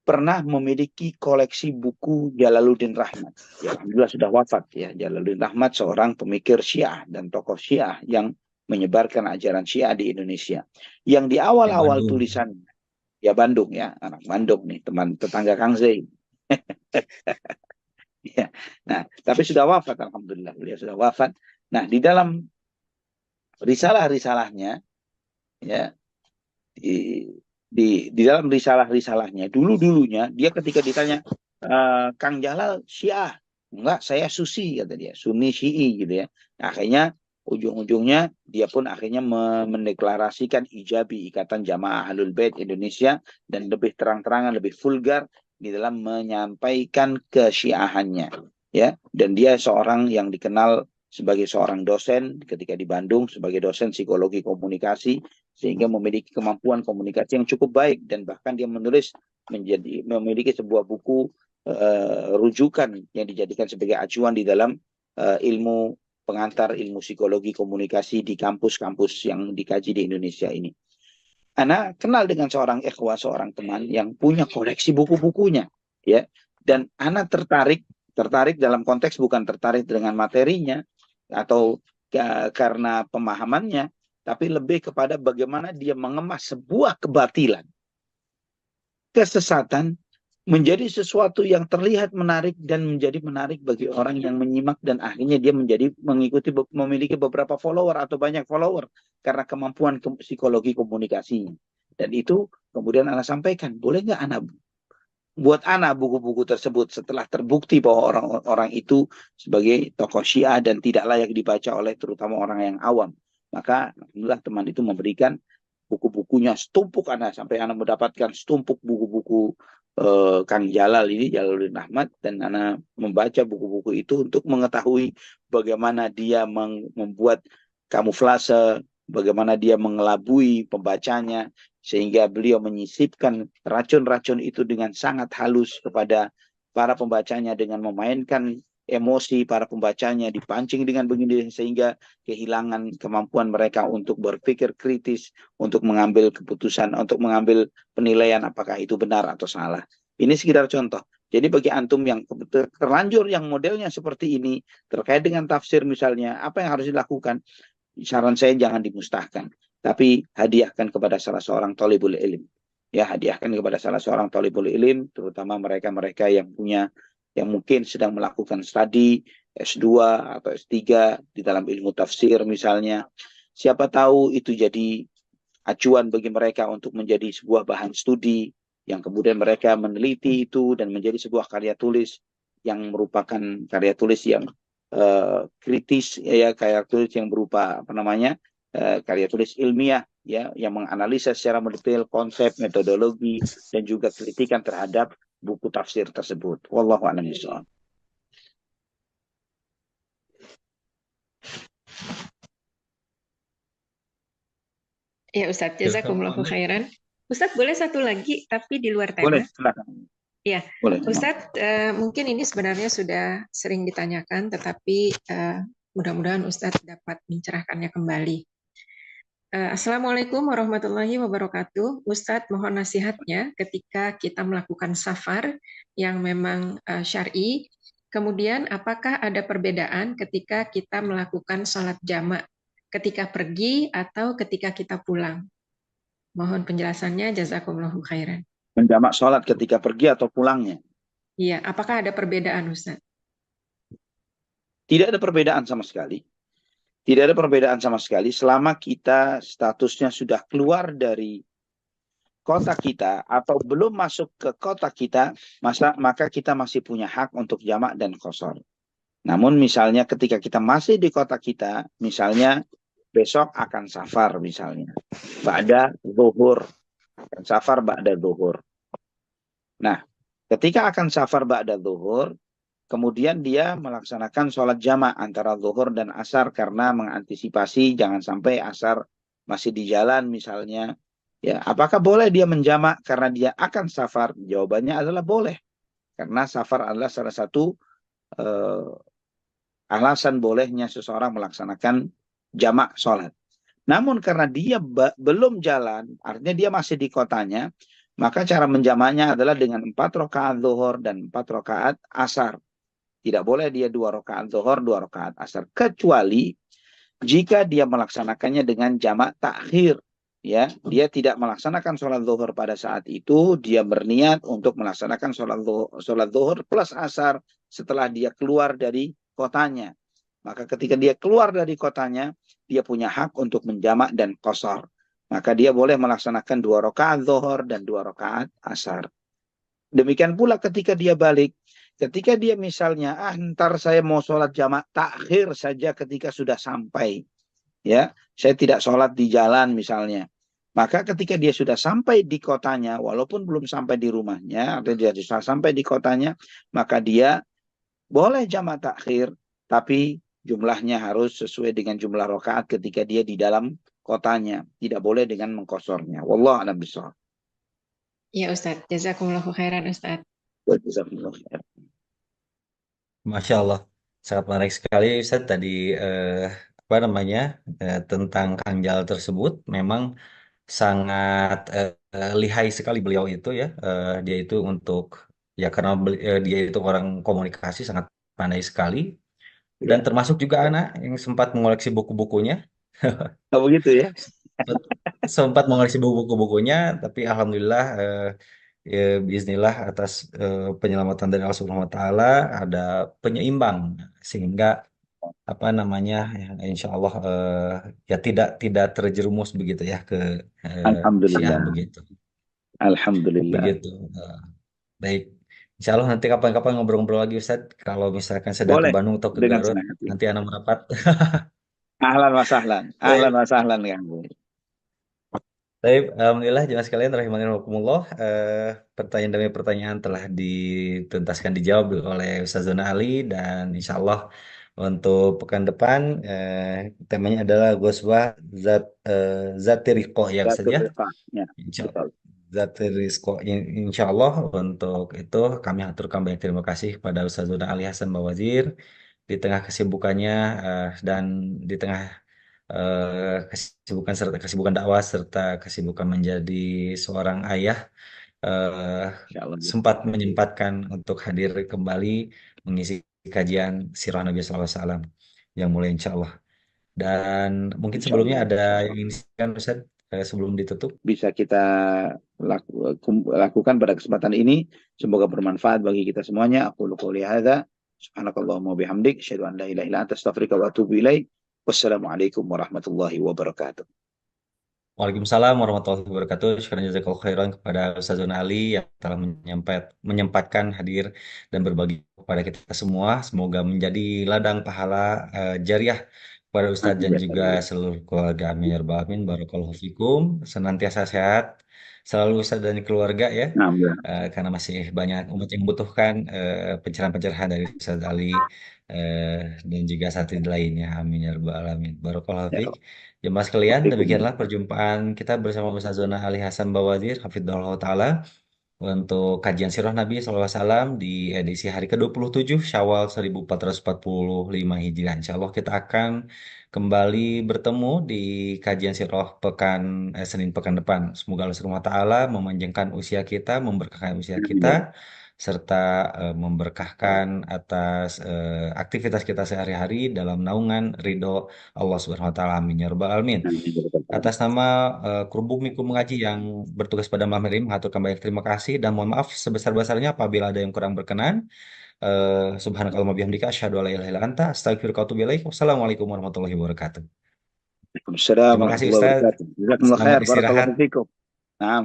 pernah memiliki koleksi buku Jalaluddin Rahmat. Ya, alhamdulillah sudah wafat ya. Jalaluddin Rahmat seorang pemikir Syiah dan tokoh Syiah yang menyebarkan ajaran Syiah di Indonesia. Yang di awal-awal tulisannya, ya Bandung ya, anak Bandung nih, teman tetangga Kang Zain. Ya. Nah, tapi sudah wafat, alhamdulillah beliau sudah wafat. Nah, di dalam risalah-risalahnya, ya, di dalam risalah-risalahnya, dulunya dia ketika ditanya, Kang Jalal Syiah, enggak, saya Susi, kata dia, Sunni Syi'i gitu ya. Nah, akhirnya ujung-ujungnya dia pun akhirnya mendeklarasikan Ijabi, Ikatan Jamaah Ahlul Bait Indonesia, dan lebih terang-terangan, lebih vulgar di dalam menyampaikan kesyiahannya, ya. Dan dia seorang yang dikenal sebagai seorang dosen ketika di Bandung sebagai dosen psikologi komunikasi, sehingga memiliki kemampuan komunikasi yang cukup baik, dan bahkan dia memiliki sebuah buku rujukan yang dijadikan sebagai acuan di dalam ilmu pengantar ilmu psikologi komunikasi di kampus-kampus yang dikaji di Indonesia ini. Ana kenal dengan seorang ikhwah, seorang teman yang punya koleksi buku-bukunya, ya. Dan Ana tertarik dalam konteks bukan tertarik dengan materinya atau karena pemahamannya, tapi lebih kepada bagaimana dia mengemas sebuah kebatilan, kesesatan, menjadi sesuatu yang terlihat menarik dan menjadi menarik bagi orang yang menyimak, dan akhirnya dia memiliki beberapa follower atau banyak follower karena kemampuan psikologi komunikasinya. Dan itu kemudian Ana sampaikan, boleh nggak Ana buat Ana buku-buku tersebut setelah terbukti bahwa orang-orang itu sebagai tokoh Syiah dan tidak layak dibaca oleh terutama orang yang awam. Maka alhamdulillah teman itu memberikan buku-bukunya setumpuk Ana, sampai Ana mendapatkan setumpuk buku-buku Kang Jalal ini, Jalaluddin Rahmat, dan Ana membaca buku-buku itu untuk mengetahui bagaimana dia membuat kamuflase, bagaimana dia mengelabui pembacanya, sehingga beliau menyisipkan racun-racun itu dengan sangat halus kepada para pembacanya dengan memainkan emosi para pembacanya, dipancing dengan begini sehingga kehilangan kemampuan mereka untuk berpikir kritis, untuk mengambil keputusan, untuk mengambil penilaian apakah itu benar atau salah. Ini sekedar contoh. Jadi bagi antum yang terlanjur yang modelnya seperti ini terkait dengan tafsir misalnya, apa yang harus dilakukan? Saran saya jangan dimustahkan, tapi hadiahkan kepada salah seorang thalibul ilm. Ya, hadiahkan kepada salah seorang thalibul ilm, terutama mereka-mereka yang mungkin sedang melakukan studi S2 atau S3 di dalam ilmu tafsir misalnya, siapa tahu itu jadi acuan bagi mereka untuk menjadi sebuah bahan studi yang kemudian mereka meneliti itu dan menjadi sebuah karya tulis yang merupakan karya tulis yang kritis, ya, karya tulis yang berupa apa namanya, karya tulis ilmiah, ya, yang menganalisa secara mendetail konsep, metodologi, dan juga kritikan terhadap buku tafsir tersebut. Wallahu a'lam bishawab.
Ya Ustadz,
Silakan,
jazakumullahu
Pak.
khairan. Ustadz boleh satu lagi tapi di luar tema.
Boleh, silakan.
Ya,
Boleh.
Ustadz, mungkin ini sebenarnya sudah sering ditanyakan, tetapi mudah-mudahan Ustadz dapat mencerahkannya kembali. Assalamualaikum warahmatullahi wabarakatuh. Ustadz, mohon nasihatnya ketika kita melakukan safar yang memang syar'i, kemudian apakah ada perbedaan ketika kita melakukan sholat jamak, ketika pergi atau ketika kita pulang? Mohon penjelasannya, jazakumullahu khairan.
Menjamak sholat ketika pergi atau pulangnya?
Iya, apakah ada perbedaan, Ustaz?
Tidak ada perbedaan sama sekali. Tidak ada perbedaan sama sekali selama kita statusnya sudah keluar dari kota kita atau belum masuk ke kota kita, maka kita masih punya hak untuk jamak dan qashar. Namun misalnya ketika kita masih di kota kita, misalnya besok akan safar misalnya, ba'da zuhur, akan safar ba'da zuhur. Nah, ketika akan safar ba'da zuhur, kemudian dia melaksanakan sholat jamak antara zuhur dan asar karena mengantisipasi jangan sampai asar masih di jalan misalnya. Ya, apakah boleh dia menjamak karena dia akan safar? Jawabannya adalah boleh. Karena safar adalah salah satu alasan bolehnya seseorang melaksanakan jamak sholat. Namun karena dia belum jalan, artinya dia masih di kotanya, maka cara menjamaknya adalah dengan 4 rakaat zuhur dan 4 rakaat asar. Tidak boleh dia 2 rakaat zuhur, 2 rakaat asar. Kecuali jika dia melaksanakannya dengan jamak takhir. Ya, dia tidak melaksanakan sholat zuhur pada saat itu, dia berniat untuk melaksanakan sholat zuhur plus asar setelah dia keluar dari kotanya. Maka ketika dia keluar dari kotanya, dia punya hak untuk menjamak dan qashar. Maka dia boleh melaksanakan 2 rakaat zuhur dan 2 rakaat asar. Demikian pula ketika dia balik. Ketika dia misalnya, ntar saya mau sholat jamak takhir saja ketika sudah sampai. Ya, saya tidak sholat di jalan misalnya. Maka ketika dia sudah sampai di kotanya, walaupun belum sampai di rumahnya, atau dia sudah sampai di kotanya, maka dia boleh jamak takhir, tapi jumlahnya harus sesuai dengan jumlah rakaat ketika dia di dalam kotanya. Tidak boleh dengan mengqasharnya. Wallahu a'lam bishawab.
Ya Ustadz, jazakumullahu khairan Ustadz.
Jazakumullah khair.
Masya Allah, sangat menarik sekali Ustaz tadi apa namanya tentang Kangjal tersebut. Memang sangat lihai sekali beliau itu ya. Dia itu untuk ya karena dia itu orang komunikasi sangat pandai sekali dan
Ya.
termasuk juga anak yang sempat mengoleksi buku-bukunya.
Oh, begitu ya.
Sempat mengoleksi buku-bukunya, tapi alhamdulillah ya, bismillah atas penyelamatan dari Allah Subhanahu wa taala ada penyeimbang sehingga apa namanya ya, insya Allah ya tidak terjerumus begitu ya ke Syiah
Alhamdulillah.
begitu
Alhamdulillah.
begitu. Baik, insya Allah nanti kapan-kapan ngobrol-ngobrol lagi Ustaz. Kalau misalkan sedang ke
Boleh
Bandung atau ke
dengan
Garut,
senang hati.
nanti anak merapat.
Ahlan wa sahlan. Ahlan wa sahlan Kang.
Baik, alhamdulillah jemaah sekalian rahimani rahimakumullah. Pertanyaan demi pertanyaan telah dituntaskan dijawab oleh Ustazuna Ali dan insya Allah untuk pekan depan temanya adalah Ghazwah Zatiriko ya Ustaz
Zatul
ya.
riqah. Ya,
Insya
betul.
Zatiriko insya Allah untuk itu kami aturkan banyak terima kasih kepada Ustazuna Ali Hasan Bawazir di tengah kesibukannya dan di tengah kesibukan dakwah serta kesibukan menjadi seorang ayah
Insyaallah.
sempat menyempatkan untuk hadir kembali mengisi kajian sirah Nabi SAW yang mulai insya Allah. Dan mungkin sebelumnya
Insyaallah.
ada yang ingin disampaikan Ustaz sebelum ditutup.
Bisa kita lakukan pada kesempatan ini. Semoga bermanfaat bagi kita semuanya. Aku qouli hadza. Subhanakallahumma bihamdik. Asyhadu an la ilaha illa anta astaghfiruka wa atubu ilaik. Wassalamualaikum warahmatullahi wabarakatuh.
Waalaikumsalam warahmatullahi wabarakatuh. Syukur jazakallahu khairan kepada Ustaz Zona Ali yang telah menyempatkan hadir dan berbagi kepada kita semua. Semoga menjadi ladang pahala jariah kepada Ustaz
Amin
dan
ya
juga
Allah.
seluruh keluarga. Amin ya rabbal alamin. Barakallahu fikum. Senantiasa sehat selalu Ustaz dan keluarga ya.
Nah, ya.
Karena masih banyak umat yang membutuhkan pencerahan-pencerahan dari Ustaz Ali dan juga asatidz lainnya. Amin ya rabbal alamin. Barakallahu
Ya,
fiik. Jemaah sekalian,
Waalaikumsalam.
demikianlah perjumpaan kita bersama Ustaz Zona Ali Hasan Bawazir, Hafidhullah Ta'ala, untuk kajian Sirah Nabi SAW di edisi hari ke-27 Syawal 1445 Hijriah. Insya Allah kita akan kembali bertemu di kajian Sirah Senin pekan depan. Semoga Allah Subhanahu wa Ta'ala memanjangkan usia kita, memberkahkan usia
Amin ya.
kita, serta memberkahkan atas aktivitas kita sehari-hari dalam naungan ridho Allah Subhanahu wa Ta'ala. Amin ya rabbal alamin.
Amin ya Rabbal Alamin.
Atas nama Kerubuk Miku Mengaji yang bertugas pada malam hari ini, mengaturkan banyak terima kasih dan mohon maaf sebesar-besarnya apabila ada yang kurang berkenan. Subhanakallahumma bihamdika asyhadu an la ilaha illa anta astaghfiruka wa atubu ilaik. Wassalamualaikum warahmatullahi wabarakatuh.
Waalaikumsalam
Terima kasih
warahmatullahi
Ustaz.
wabarakatuh. Jazakumullah
Selamat
khair.
istirahat.
Barakallahu fikum. Nah.